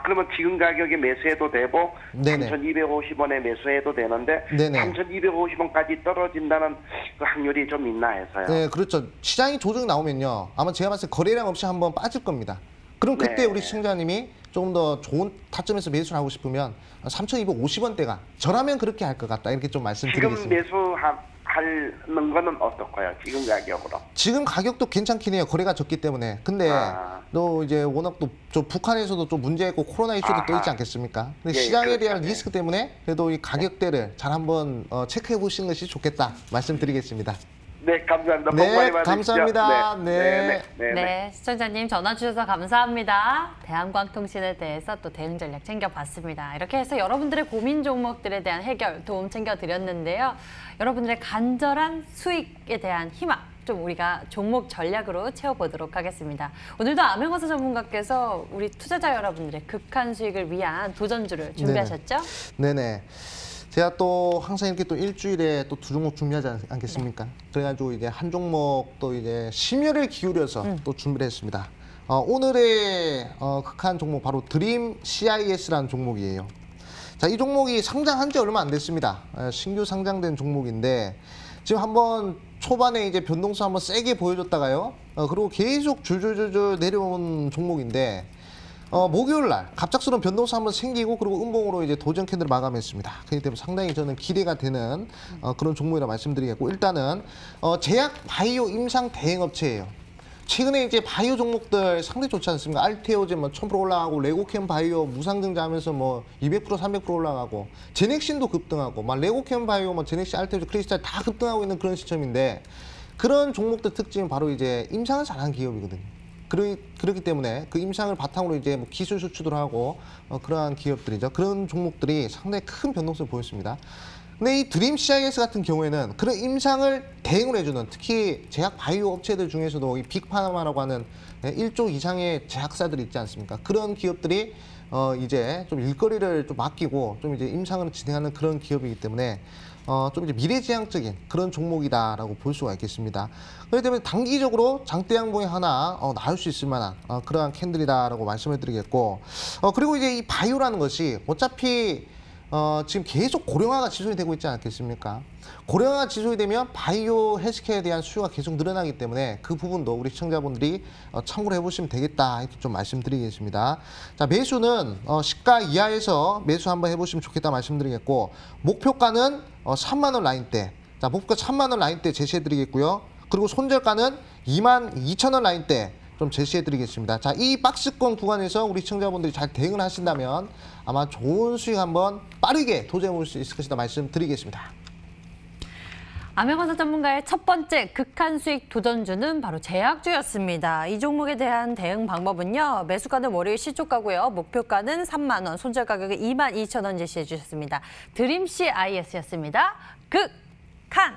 그러면 지금 가격에 매수해도 되고 네네. 3,250원에 매수해도 되는데 네네. 3,250원까지 떨어진다는 그 확률이 좀 있나 해서요. 네, 그렇죠. 시장이 조정이 나오면요, 아마 제가 봤을 때 거래량 없이 한번 빠질 겁니다. 그럼 그때 네. 우리 시청자님이 조금 더 좋은 타점에서 매수를 하고 싶으면 3,250원대가 저라면 그렇게 할 것 같다, 이렇게 좀 지금 말씀드리겠습니다. 매수하는 거는 어떨까요? 지금 가격으로. 지금 가격도 괜찮긴 해요. 거래가 적기 때문에. 근데 또 이제 워낙 또 저 북한에서도 좀 문제 있고 코로나 이슈도 또 아하. 있지 않겠습니까? 근데 예, 시장에 그렇죠. 대한 네. 리스크 때문에 그래도 이 가격대를 잘 한번 체크해 보시는 것이 좋겠다 말씀드리겠습니다. 네, 감사합니다. 네, 복 많이 받으십시오. 감사합니다. 네. 네, 시청자님 전화 주셔서 감사합니다. 대한광통신에 대해서 또 대응 전략 챙겨봤습니다. 이렇게 해서 여러분들의 고민 종목들에 대한 해결 도움 챙겨드렸는데요. 여러분들의 간절한 수익에 대한 희망 좀 우리가 종목 전략으로 채워보도록 하겠습니다. 오늘도 암행어사 전문가께서 우리 투자자 여러분들의 극한 수익을 위한 도전주를 준비하셨죠? 네네. 제가 또 항상 이렇게 또 일주일에 또 두 종목 준비하지 않겠습니까? 그래가지고 이제 한 종목 또 이제 심혈을 기울여서 또 준비를 했습니다. 오늘의 극한 종목 바로 드림 CIS라는 종목이에요. 자, 이 종목이 상장한 지 얼마 안 됐습니다. 신규 상장된 종목인데 지금 한번 초반에 이제 변동성 한번 세게 보여줬다가요. 그리고 계속 줄줄줄줄 내려온 종목인데 목요일 날 갑작스러운 변동성 한번 생기고 그리고 음봉으로 이제 도전 캔들을 마감했습니다. 그렇기 때문에 상당히 저는 기대가 되는 그런 종목이라 말씀드리겠고, 일단은 제약 바이오 임상 대행업체예요. 최근에 이제 바이오 종목들 상당히 좋지 않습니까? 알테오제 뭐 1000% 올라가고 레고캠 바이오 무상증자하면서 뭐 200% 300% 올라가고 제넥신도 급등하고 막 레고캠 바이오 뭐 제넥신 알테오제 크리스탈 다 급등하고 있는 그런 시점인데, 그런 종목들 특징은 바로 이제 임상을 잘하는 기업이거든요. 그렇기 때문에 그 임상을 바탕으로 이제 뭐 기술 수출을 하고 그러한 기업들이죠. 그런 종목들이 상당히 큰 변동성을 보였습니다. 근데 이 드림 CIS 같은 경우에는 그런 임상을 대응을 해주는, 특히 제약 바이오 업체들 중에서도 이 빅파마라고 하는 1조 이상의 제약사들이 있지 않습니까? 그런 기업들이 이제 좀 일거리를 좀 맡기고 좀 이제 임상을 진행하는 그런 기업이기 때문에 좀 이제 미래지향적인 그런 종목이다라고 볼 수가 있겠습니다. 그렇기 때문에 단기적으로 장대 양봉이 하나 나올 수 있을 만한 그러한 캔들이다라고 말씀을 드리겠고, 그리고 이제 이 바이오라는 것이 어차피 지금 계속 고령화가 지속이 되고 있지 않겠습니까? 고령화가 지속이 되면 바이오 헬스케어에 대한 수요가 계속 늘어나기 때문에 그 부분도 우리 시청자분들이 참고를 해보시면 되겠다 이렇게 좀 말씀드리겠습니다. 자, 매수는 시가 이하에서 매수 한번 해보시면 좋겠다 말씀드리겠고, 목표가는 3만 원 라인대, 자 목표 3만 원 라인대 제시해드리겠고요. 그리고 손절가는 22,000원 라인대 좀 제시해드리겠습니다. 자, 이 박스권 구간에서 우리 시청자분들이 잘 대응을 하신다면 아마 좋은 수익 한번 빠르게 도전해볼 수 있을 것이다 말씀드리겠습니다. 암행어사 전문가의 첫 번째 극한 수익 도전주는 바로 제약주였습니다. 이 종목에 대한 대응 방법은요. 매수가는 월요일 시초가고요. 목표가는 3만 원, 손절 가격은 22,000원 제시해 주셨습니다. 드림 CIS였습니다. 극한!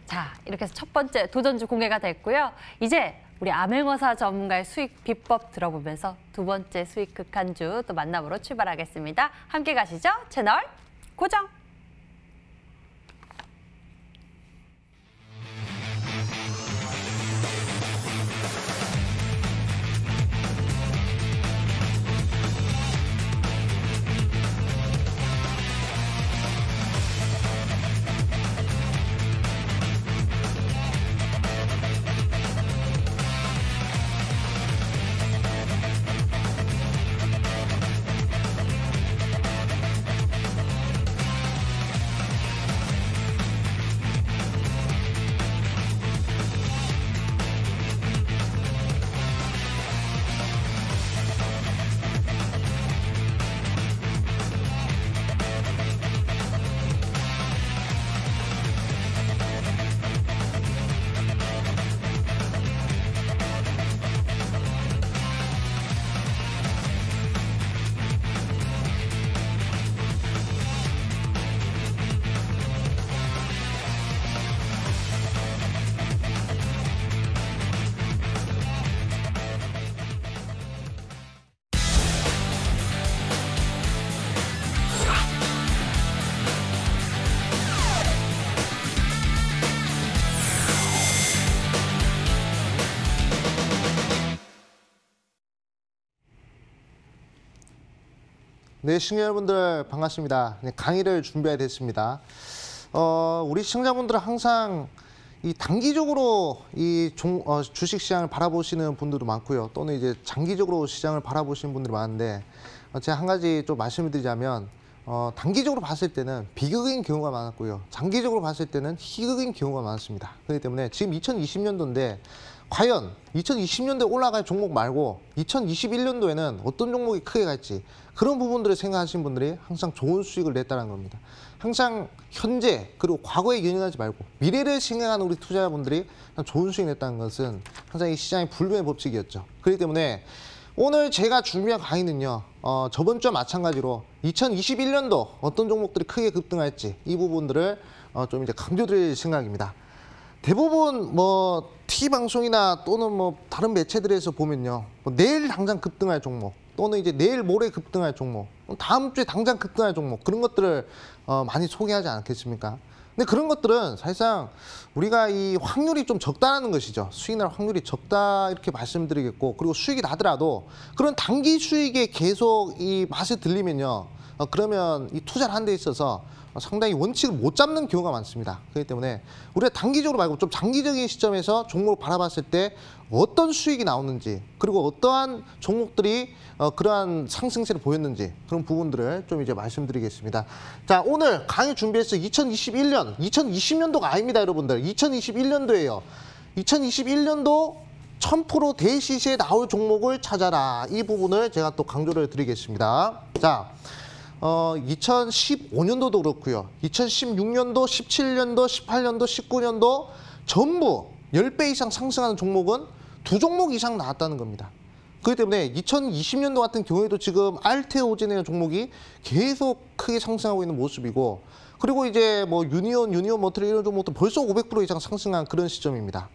자, 이렇게 해서 첫 번째 도전주 공개가 됐고요. 이제 우리 암행어사 전문가의 수익 비법 들어보면서 두 번째 수익 극한주 또 만남으로 출발하겠습니다. 함께 가시죠. 채널 고정! 네, 시청자 여러분들 반갑습니다. 네, 강의를 준비해 됐습니다. 우리 시청자분들은 항상 이 단기적으로 이 주식 시장을 바라보시는 분들도 많고요. 또는 이제 장기적으로 시장을 바라보시는 분들이 많은데, 제가 한 가지 좀 말씀을 드리자면, 단기적으로 봤을 때는 비극인 경우가 많았고요. 장기적으로 봤을 때는 희극인 경우가 많았습니다. 그렇기 때문에 지금 2020년도인데 과연 2020년도에 올라갈 종목 말고 2021년도에는 어떤 종목이 크게 갈지, 그런 부분들을 생각하시는 분들이 항상 좋은 수익을 냈다는 겁니다. 항상 현재 그리고 과거에 연연하지 말고 미래를 생각하는 우리 투자자분들이 좋은 수익 냈다는 것은 항상 이 시장의 불변의 법칙이었죠. 그렇기 때문에 오늘 제가 준비한 강의는요, 저번 주와 마찬가지로 2021년도 어떤 종목들이 크게 급등할지 이 부분들을 좀 이제 강조드릴 생각입니다. 대부분 뭐 TV방송이나 또는 뭐 다른 매체들에서 보면요, 뭐 내일 당장 급등할 종목, 또는 이제 내일 모레 급등할 종목, 다음 주에 당장 급등할 종목, 그런 것들을 많이 소개하지 않겠습니까? 근데 그런 것들은 사실상 우리가 이 확률이 좀 적다는 것이죠. 수익 날 확률이 적다 이렇게 말씀드리겠고, 그리고 수익이 나더라도 그런 단기 수익에 계속 이 맛을 들리면요, 그러면 이 투자를 한 데 있어서 상당히 원칙을 못 잡는 경우가 많습니다. 그렇기 때문에 우리가 단기적으로 말고 좀 장기적인 시점에서 종목을 바라봤을 때 어떤 수익이 나오는지, 그리고 어떠한 종목들이 그러한 상승세를 보였는지, 그런 부분들을 좀 이제 말씀드리겠습니다. 자, 오늘 강의 준비해서 2020년도가 아닙니다, 여러분들. 2021년도예요. 2021년도 1000% 대시세에 나올 종목을 찾아라. 이 부분을 제가 또 강조를 드리겠습니다. 자, 2015년도도 그렇고요. 2016년도, 17년도, 18년도, 19년도 전부 10배 이상 상승하는 종목은 2종목 이상 나왔다는 겁니다. 그렇기 때문에 2020년도 같은 경우에도 지금 알테오젠이라는 종목이 계속 크게 상승하고 있는 모습이고, 그리고 이제 뭐 유니온 모터리 이런 종목도 벌써 500% 이상 상승한 그런 시점입니다.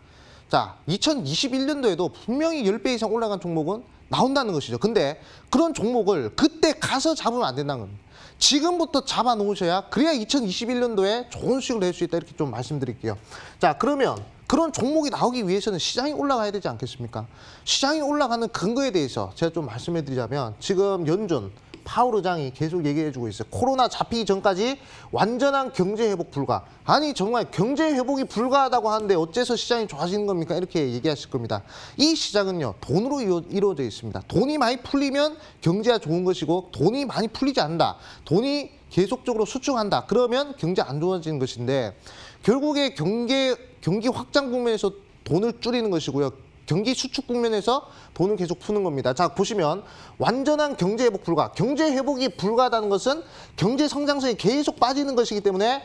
자, 2021년도에도 분명히 10배 이상 올라간 종목은 나온다는 것이죠. 근데 그런 종목을 그때 가서 잡으면 안 된다는 겁니다. 지금부터 잡아 놓으셔야, 그래야 2021년도에 좋은 수익을 낼 수 있다, 이렇게 좀 말씀드릴게요. 자, 그러면 그런 종목이 나오기 위해서는 시장이 올라가야 되지 않겠습니까? 시장이 올라가는 근거에 대해서 제가 좀 말씀해 드리자면, 지금 연준 파월 의장이 계속 얘기해주고 있어요. 코로나 잡히기 전까지 완전한 경제 회복 불가. 아니 정말 경제 회복이 불가하다고 하는데 어째서 시장이 좋아지는 겁니까? 이렇게 얘기하실 겁니다. 이 시장은요, 돈으로 이루어져 있습니다. 돈이 많이 풀리면 경제가 좋은 것이고, 돈이 많이 풀리지 않는다, 돈이 계속적으로 수축한다, 그러면 경제 안 좋아지는 것인데, 결국에 경기 확장 국면에서 돈을 줄이는 것이고요, 경기 수축 국면에서 돈을 계속 푸는 겁니다. 자, 보시면 완전한 경제 회복 불가. 경제 회복이 불가하다는 것은 경제 성장성이 계속 빠지는 것이기 때문에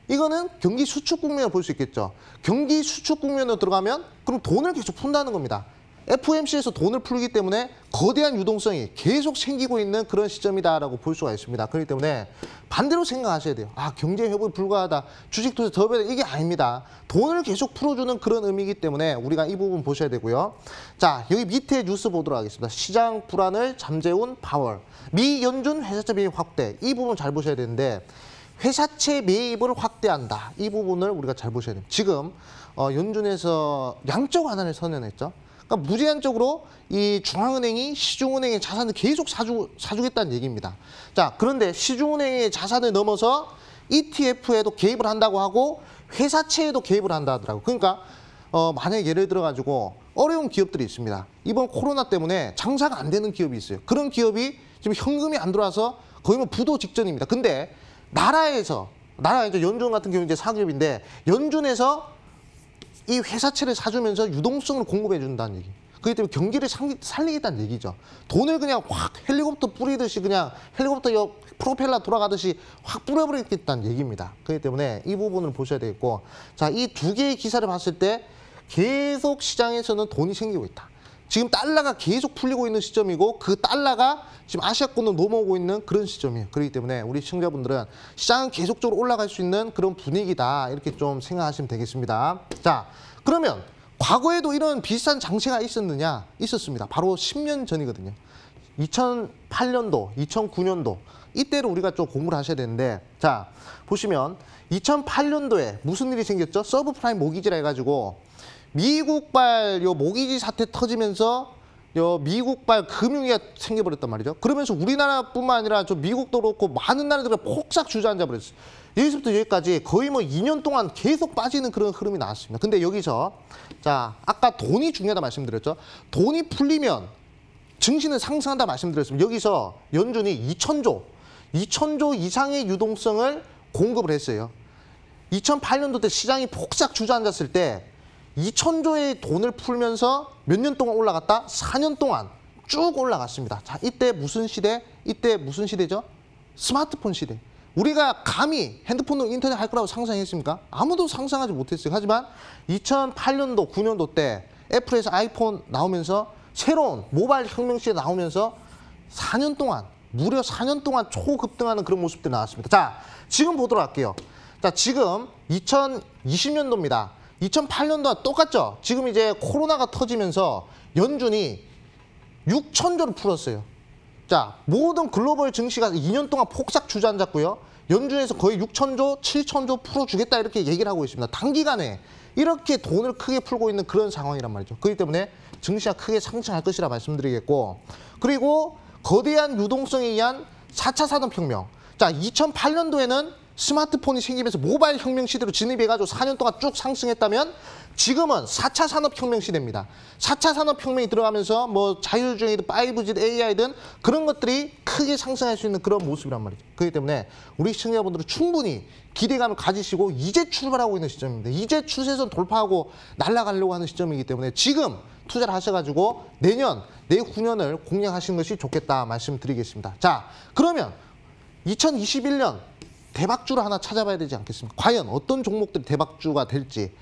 이거는 경기 수축 국면을 볼 수 있겠죠. 경기 수축 국면으로 들어가면 그럼 돈을 계속 푼다는 겁니다. FOMC에서 돈을 풀기 때문에 거대한 유동성이 계속 생기고 있는 그런 시점이다라고 볼 수가 있습니다. 그렇기 때문에 반대로 생각하셔야 돼요. 아, 경제 회복이 불가하다, 주식 투자 더 배다, 이게 아닙니다. 돈을 계속 풀어주는 그런 의미이기 때문에 우리가 이 부분 보셔야 되고요. 자, 여기 밑에 뉴스 보도록 하겠습니다. 시장 불안을 잠재운 파월. 미 연준 회사채 매입 확대. 이 부분 잘 보셔야 되는데, 회사채 매입을 확대한다, 이 부분을 우리가 잘 보셔야 됩니다. 지금 연준에서 양적 완화를 선언했죠. 그러니까 무제한적으로 이 중앙은행이 시중은행의 자산을 계속 사주겠다는 얘기입니다. 자, 그런데 시중은행의 자산을 넘어서 ETF에도 개입을 한다고 하고 회사채에도 개입을 한다 하더라고요. 그러니까 만약에 예를 들어가지고 어려운 기업들이 있습니다. 이번 코로나 때문에 장사가 안 되는 기업이 있어요. 그런 기업이 지금 현금이 안 들어와서 거의 뭐 부도 직전입니다. 근데 나라에서 연준 같은 경우 이제 사기업인데, 연준에서 이 회사채를 사주면서 유동성을 공급해 준다는 얘기. 그렇기 때문에 경기를 살리겠다는 얘기죠. 돈을 그냥 확 헬리콥터 뿌리듯이, 그냥 헬리콥터 프로펠러 돌아가듯이 확 뿌려버리겠다는 얘기입니다. 그렇기 때문에 이 부분을 보셔야 되겠고, 자, 이 두 개의 기사를 봤을 때 계속 시장에서는 돈이 생기고 있다. 지금 달러가 계속 풀리고 있는 시점이고, 그 달러가 지금 아시아권으로 넘어오고 있는 그런 시점이에요. 그렇기 때문에 우리 시청자분들은 시장은 계속적으로 올라갈 수 있는 그런 분위기다, 이렇게 좀 생각하시면 되겠습니다. 자, 그러면 과거에도 이런 비슷한 장세가 있었느냐? 있었습니다. 바로 10년 전이거든요. 2008년도, 2009년도 이때로 우리가 좀 공부를 하셔야 되는데, 자, 보시면 2008년도에 무슨 일이 생겼죠? 서브프라임 모기지라 해가지고 미국발 모기지 사태 터지면서 미국발 금융위기가 생겨버렸단 말이죠. 그러면서 우리나라뿐만 아니라 저 미국도 그렇고 많은 나라들이 폭삭 주저앉아 버렸어요. 여기서부터 여기까지 거의 뭐 2년 동안 계속 빠지는 그런 흐름이 나왔습니다. 근데 여기서, 자, 아까 돈이 중요하다 말씀드렸죠. 돈이 풀리면 증시는 상승한다 말씀드렸습니다. 여기서 연준이 2,000조 이상의 유동성을 공급을 했어요. 2008년도 때 시장이 폭삭 주저앉았을 때 2,000조의 돈을 풀면서 몇 년 동안 올라갔다? 4년 동안 쭉 올라갔습니다. 자, 이때 무슨 시대? 이때 무슨 시대죠? 스마트폰 시대. 우리가 감히 핸드폰으로 인터넷 할 거라고 상상했습니까? 아무도 상상하지 못했어요. 하지만 2008년도, 9년도 때 애플에서 아이폰 나오면서 새로운 모바일 혁명 시대 나오면서 4년 동안, 무려 4년 동안 초급등하는 그런 모습들이 나왔습니다. 자, 지금 보도록 할게요. 자, 지금 2020년도입니다. 2008년도와 똑같죠? 지금 이제 코로나가 터지면서 연준이 6,000조를 풀었어요. 자, 모든 글로벌 증시가 2년 동안 폭삭 주저앉았고요. 연준에서 거의 6,000조, 7,000조 풀어주겠다, 이렇게 얘기를 하고 있습니다. 단기간에 이렇게 돈을 크게 풀고 있는 그런 상황이란 말이죠. 그렇기 때문에 증시가 크게 상승할 것이라 말씀드리겠고, 그리고 거대한 유동성에 의한 4차 산업혁명. 자, 2008년도에는 스마트폰이 생기면서 모바일 혁명 시대로 진입해가지고 4년 동안 쭉 상승했다면, 지금은 4차 산업혁명 시대입니다. 4차 산업혁명이 들어가면서 뭐 자율주행이든 5G든 AI든 그런 것들이 크게 상승할 수 있는 그런 모습이란 말이죠. 그렇기 때문에 우리 시청자분들은 충분히 기대감을 가지시고 이제 출발하고 있는 시점입니다. 이제 추세선 돌파하고 날아가려고 하는 시점이기 때문에 지금 투자를 하셔가지고 내년, 내후년을 공략하시는 것이 좋겠다 말씀드리겠습니다. 자, 그러면 2021년 대박주를 하나 찾아봐야 되지 않겠습니까? 과연 어떤 종목들이 대박주가 될지.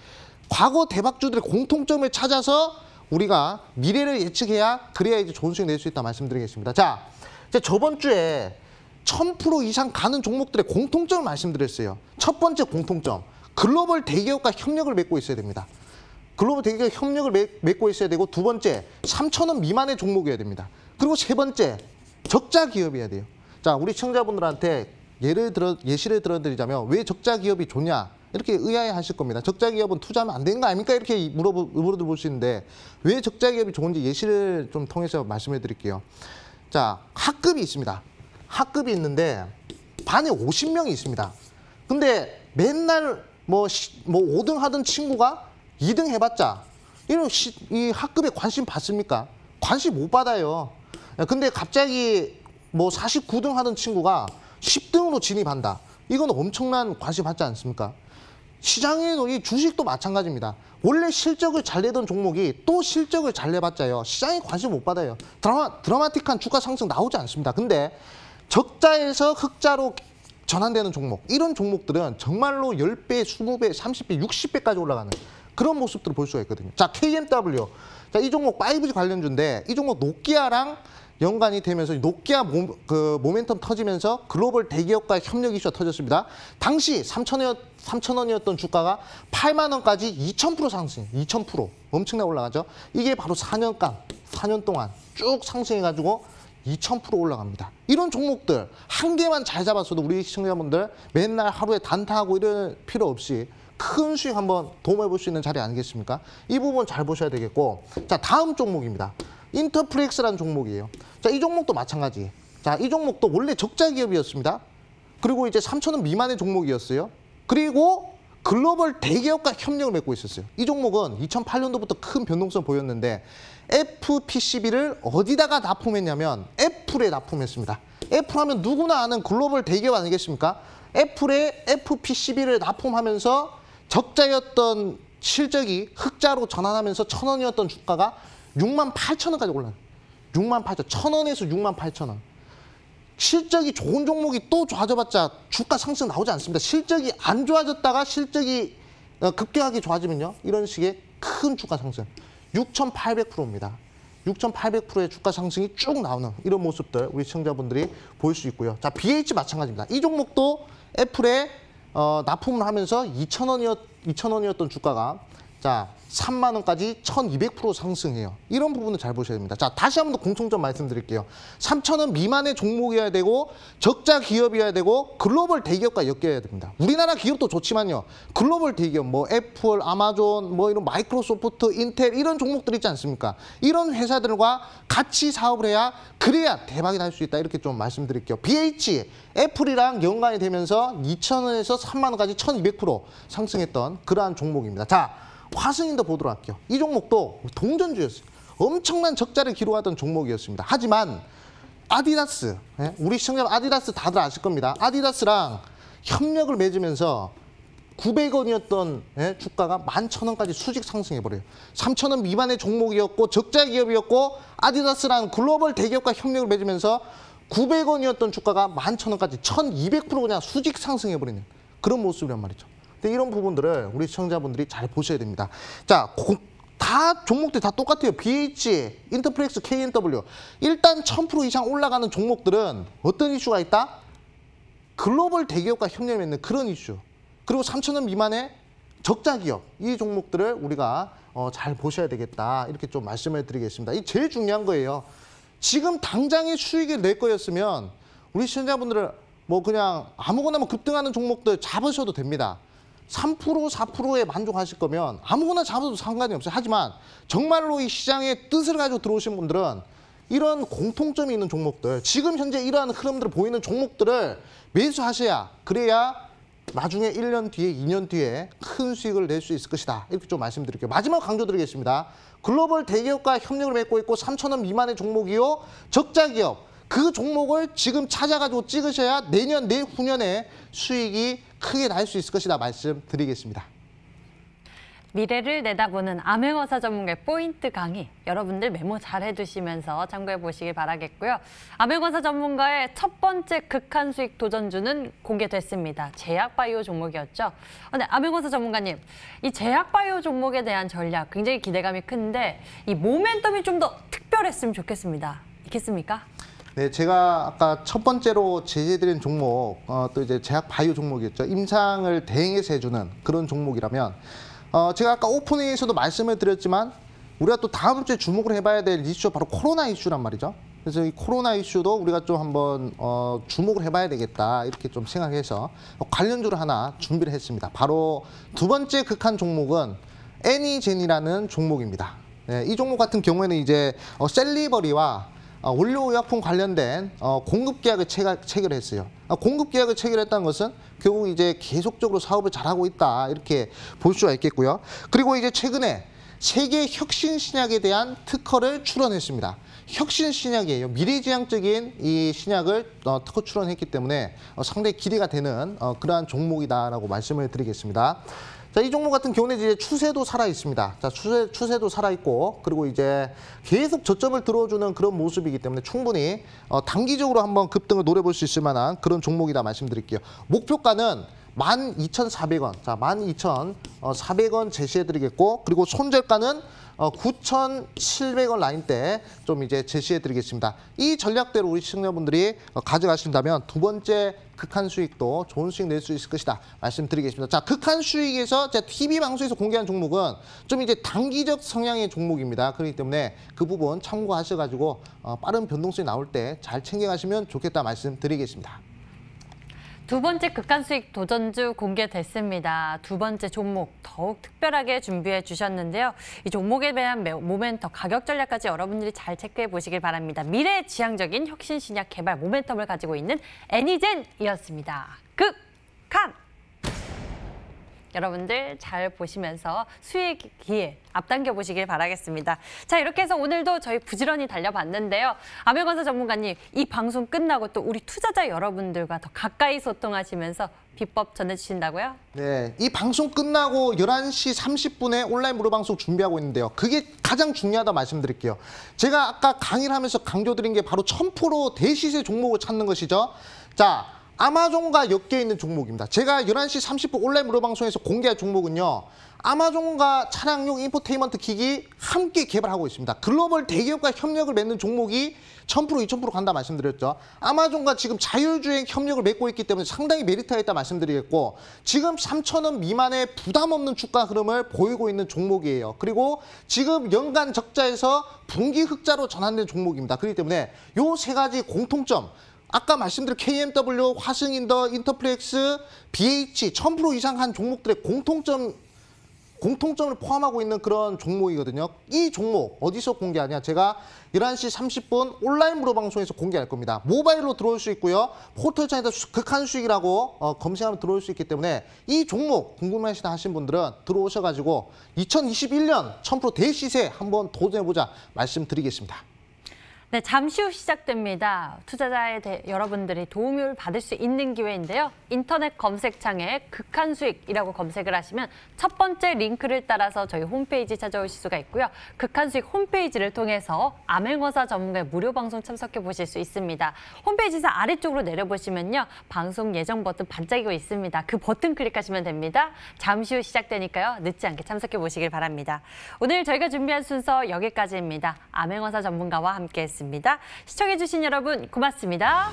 과거 대박주들의 공통점을 찾아서 우리가 미래를 예측해야 그래야 이제 좋은 수익 낼 수 있다 말씀드리겠습니다. 자, 이제 저번 주에 1000% 이상 가는 종목들의 공통점을 말씀드렸어요. 첫 번째 공통점, 글로벌 대기업과 협력을 맺고 있어야 됩니다. 글로벌 대기업 협력을 맺고 있어야 되고, 두 번째, 3,000원 미만의 종목이어야 됩니다. 그리고 세 번째, 적자 기업이어야 돼요. 자, 우리 시청자분들한테 예시를 들어드리자면 왜 적자 기업이 좋냐? 이렇게 의아해 하실 겁니다. 적자 기업은 투자하면 안 되는 거 아닙니까? 이렇게 물어보시는데 왜 적자 기업이 좋은지 예시를 좀 통해서 말씀해 드릴게요. 자, 학급이 있습니다. 학급이 있는데 반에 50명이 있습니다. 근데 맨날 뭐 5등 하던 친구가 2등 해봤자 이 학급에 관심 받습니까? 관심 못 받아요. 근데 갑자기 뭐 49등 하던 친구가 10등으로 진입한다. 이건 엄청난 관심 받지 않습니까? 시장에도 이 주식도 마찬가지입니다. 원래 실적을 잘 내던 종목이 또 실적을 잘 내봤자요, 시장에 관심 못 받아요. 드라마틱한 주가 상승 나오지 않습니다. 근데 적자에서 흑자로 전환되는 종목, 이런 종목들은 정말로 10배, 20배, 30배, 60배까지 올라가는 그런 모습들을 볼 수가 있거든요. 자, KMW. 자, 이 종목 5G 관련주인데 이 종목 노키아랑 연관이 되면서 노키아 모멘텀 터지면서 글로벌 대기업과의 협력 이슈가 터졌습니다. 당시 3,000원이었던 주가가 8만 원까지 2,000% 상승, 2,000% 엄청나게 올라가죠. 이게 바로 4년 동안 쭉 상승해가지고 2,000% 올라갑니다. 이런 종목들 한 개만 잘 잡았어도 우리 시청자분들 맨날 하루에 단타하고 이럴 필요 없이 큰 수익 한번 도움해 볼 수 있는 자리 아니겠습니까? 이 부분 잘 보셔야 되겠고, 자, 다음 종목입니다. 인터플렉스라는 종목이에요. 자, 이 종목도 마찬가지. 자, 이 종목도 원래 적자 기업이었습니다. 그리고 이제 3,000원 미만의 종목이었어요. 그리고 글로벌 대기업과 협력을 맺고 있었어요. 이 종목은 2008년도부터 큰 변동성 보였는데 FPCB를 어디다가 납품했냐면 애플에 납품했습니다. 애플 하면 누구나 아는 글로벌 대기업 아니겠습니까? 애플에 FPCB를 납품하면서 적자였던 실적이 흑자로 전환하면서 1,000원이었던 주가가 68,000원까지 올라요. 68,000원. 1,000원에서 68,000원. 실적이 좋은 종목이 또 좋아져봤자 주가 상승 나오지 않습니다. 실적이 안 좋아졌다가 실적이 급격하게 좋아지면요, 이런 식의 큰 주가 상승. 6,800%입니다. 6,800%의 주가 상승이 쭉 나오는 이런 모습들 우리 시청자분들이 볼 수 있고요. 자, BH 마찬가지입니다. 이 종목도 애플에 납품을 하면서 2,000원이었던 주가가 자 3만 원까지 1,200% 상승해요. 이런 부분을 잘 보셔야 됩니다. 자, 다시 한 번 더 공통점 말씀드릴게요. 3,000원 미만의 종목이어야 되고 적자 기업이어야 되고 글로벌 대기업과 엮여야 됩니다. 우리나라 기업도 좋지만요, 글로벌 대기업 뭐 애플, 아마존, 뭐 이런 마이크로소프트, 인텔 이런 종목들 있지 않습니까? 이런 회사들과 같이 사업을 해야 그래야 대박이 날 수 있다. 이렇게 좀 말씀드릴게요. BH, 애플이랑 연관이 되면서 2,000원에서 3만 원까지 1,200% 상승했던 그러한 종목입니다. 자, 화승인도 보도록 할게요. 이 종목도 동전주였어요. 엄청난 적자를 기록하던 종목이었습니다. 하지만 아디다스, 우리 시청자 아디다스 다들 아실 겁니다. 아디다스랑 협력을 맺으면서 900원이었던 주가가 11,000원까지 수직 상승해버려요. 3,000원 미만의 종목이었고 적자 기업이었고 아디다스랑 글로벌 대기업과 협력을 맺으면서 900원이었던 주가가 11,000원까지 1,200% 그냥 수직 상승해버리는 그런 모습이란 말이죠. 근데 이런 부분들을 우리 시청자분들이 잘 보셔야 됩니다. 자, 다 종목들이 다 똑같아요. BH, 인터플렉스, KMW. 일단 1,000% 이상 올라가는 종목들은 어떤 이슈가 있다? 글로벌 대기업과 협력을 맺는 그런 이슈. 그리고 3,000원 미만의 적자 기업. 이 종목들을 우리가 잘 보셔야 되겠다. 이렇게 좀 말씀을 드리겠습니다. 이 제일 중요한 거예요. 지금 당장의 수익을 낼 거였으면 우리 시청자분들을 뭐 그냥 아무거나 뭐 급등하는 종목들 잡으셔도 됩니다. 3%, 4%에 만족하실 거면 아무거나 잡아도 상관이 없어요. 하지만 정말로 이 시장의 뜻을 가지고 들어오신 분들은 이런 공통점이 있는 종목들, 지금 현재 이러한 흐름들을 보이는 종목들을 매수하셔야 그래야 나중에 1년 뒤에, 2년 뒤에 큰 수익을 낼 수 있을 것이다. 이렇게 좀 말씀드릴게요. 마지막 강조드리겠습니다. 글로벌 대기업과 협력을 맺고 있고 3,000원 미만의 종목이요, 적자 기업. 그 종목을 지금 찾아가지고 찍으셔야 내년, 내후년에 수익이 크게 날 수 있을 것이다 말씀드리겠습니다. 미래를 내다보는 암행어사 전문가의 포인트 강의, 여러분들 메모 잘 해두시면서 참고해 보시길 바라겠고요. 암행어사 전문가의 첫 번째 극한 수익 도전주는 공개됐습니다. 제약바이오 종목이었죠. 네, 암행어사 전문가님, 이 제약바이오 종목에 대한 전략 굉장히 기대감이 큰데 이 모멘텀이 좀 더 특별했으면 좋겠습니다. 있겠습니까? 네, 제가 아까 첫 번째로 제시해드린 종목, 또 이제 제약 바이오 종목이었죠. 임상을 대행해서 해주는 그런 종목이라면, 제가 아까 오프닝에서도 말씀을 드렸지만, 우리가 또 다음 주에 주목을 해봐야 될 이슈가 바로 코로나 이슈란 말이죠. 그래서 이 코로나 이슈도 우리가 좀 한번 주목을 해봐야 되겠다 이렇게 좀 생각해서 관련주를 하나 준비를 했습니다. 바로 두 번째 극한 종목은 애니젠이라는 종목입니다. 네, 이 종목 같은 경우에는 이제 셀리버리와 원료의약품 관련된 공급 계약을 체결했어요. 공급 계약을 체결했다는 것은 결국 이제 계속적으로 사업을 잘하고 있다 이렇게 볼 수가 있겠고요. 그리고 이제 최근에 세계 혁신 신약에 대한 특허를 출원했습니다. 혁신 신약이에요. 미래지향적인 이 신약을 특허 출원했기 때문에 상당히 기대가 되는 그러한 종목이다라고 말씀을 드리겠습니다. 자, 이 종목 같은 경우는 이제 추세도 살아 있습니다. 자, 추세도 살아 있고, 그리고 이제 계속 저점을 들어주는 그런 모습이기 때문에 충분히 단기적으로 한번 급등을 노려볼 수 있을 만한 그런 종목이다 말씀드릴게요. 목표가는 12,400원. 자, 12,400원 제시해드리겠고, 그리고 손절가는 9,700원 라인대 좀 이제 제시해드리겠습니다. 이 전략대로 우리 시청자분들이 가져가신다면 두 번째 극한 수익도 좋은 수익 낼 수 있을 것이다 말씀드리겠습니다. 자, 극한 수익에서 제가 TV 방송에서 공개한 종목은 좀 이제 단기적 성향의 종목입니다. 그렇기 때문에 그 부분 참고하셔가지고 빠른 변동성이 나올 때 잘 챙겨가시면 좋겠다 말씀드리겠습니다. 두 번째 극한 수익 도전주 공개됐습니다. 두 번째 종목 더욱 특별하게 준비해 주셨는데요. 이 종목에 대한 모멘텀, 가격 전략까지 여러분들이 잘 체크해 보시길 바랍니다. 미래지향적인 혁신 신약 개발 모멘텀을 가지고 있는 애니젠이었습니다. 극한! 여러분들 잘 보시면서 수익 기회 앞당겨 보시길 바라겠습니다. 자, 이렇게 해서 오늘도 저희 부지런히 달려봤는데요. 암행어사 전문가님, 이 방송 끝나고 또 우리 투자자 여러분들과 더 가까이 소통하시면서 비법 전해주신다고요? 네, 이 방송 끝나고 11시 30분에 온라인 무료 방송 준비하고 있는데요. 그게 가장 중요하다 말씀드릴게요. 제가 아까 강의를 하면서 강조드린 게 바로 1000% 대시세 종목을 찾는 것이죠. 자, 아마존과 엮여 있는 종목입니다. 제가 11시 30분 온라인 무료 방송에서 공개할 종목은요. 아마존과 차량용 인포테인먼트 기기 함께 개발하고 있습니다. 글로벌 대기업과 협력을 맺는 종목이 1000%, 2000% 간다 말씀드렸죠. 아마존과 지금 자율주행 협력을 맺고 있기 때문에 상당히 메리트가 있다 말씀드리겠고, 지금 3,000원 미만의 부담 없는 주가 흐름을 보이고 있는 종목이에요. 그리고 지금 연간 적자에서 분기 흑자로 전환된 종목입니다. 그렇기 때문에 요 세 가지 공통점, 아까 말씀드린 KMW, 화승인더, 인터플렉스, BH 1000% 이상 한 종목들의 공통점을 포함하고 있는 그런 종목이거든요. 이 종목 어디서 공개하냐? 제가 11시 30분 온라인 무료 방송에서 공개할 겁니다. 모바일로 들어올 수 있고요. 포털창에서 극한 수익이라고 검색하면 들어올 수 있기 때문에 이 종목 궁금하시다 하신 분들은 들어오셔가지고 2021년 1000% 대시세 한번 도전해보자 말씀드리겠습니다. 네, 잠시 후 시작됩니다. 여러분들이 도움을 받을 수 있는 기회인데요. 인터넷 검색창에 극한 수익이라고 검색을 하시면 첫 번째 링크를 따라서 저희 홈페이지 찾아오실 수가 있고요. 극한 수익 홈페이지를 통해서 암행어사 전문가의 무료 방송 참석해 보실 수 있습니다. 홈페이지에서 아래쪽으로 내려보시면요. 방송 예정 버튼 반짝이고 있습니다. 그 버튼 클릭하시면 됩니다. 잠시 후 시작되니까요. 늦지 않게 참석해 보시길 바랍니다. 오늘 저희가 준비한 순서 여기까지입니다. 암행어사 전문가와 함께했습니다. 시청해주신 여러분 고맙습니다.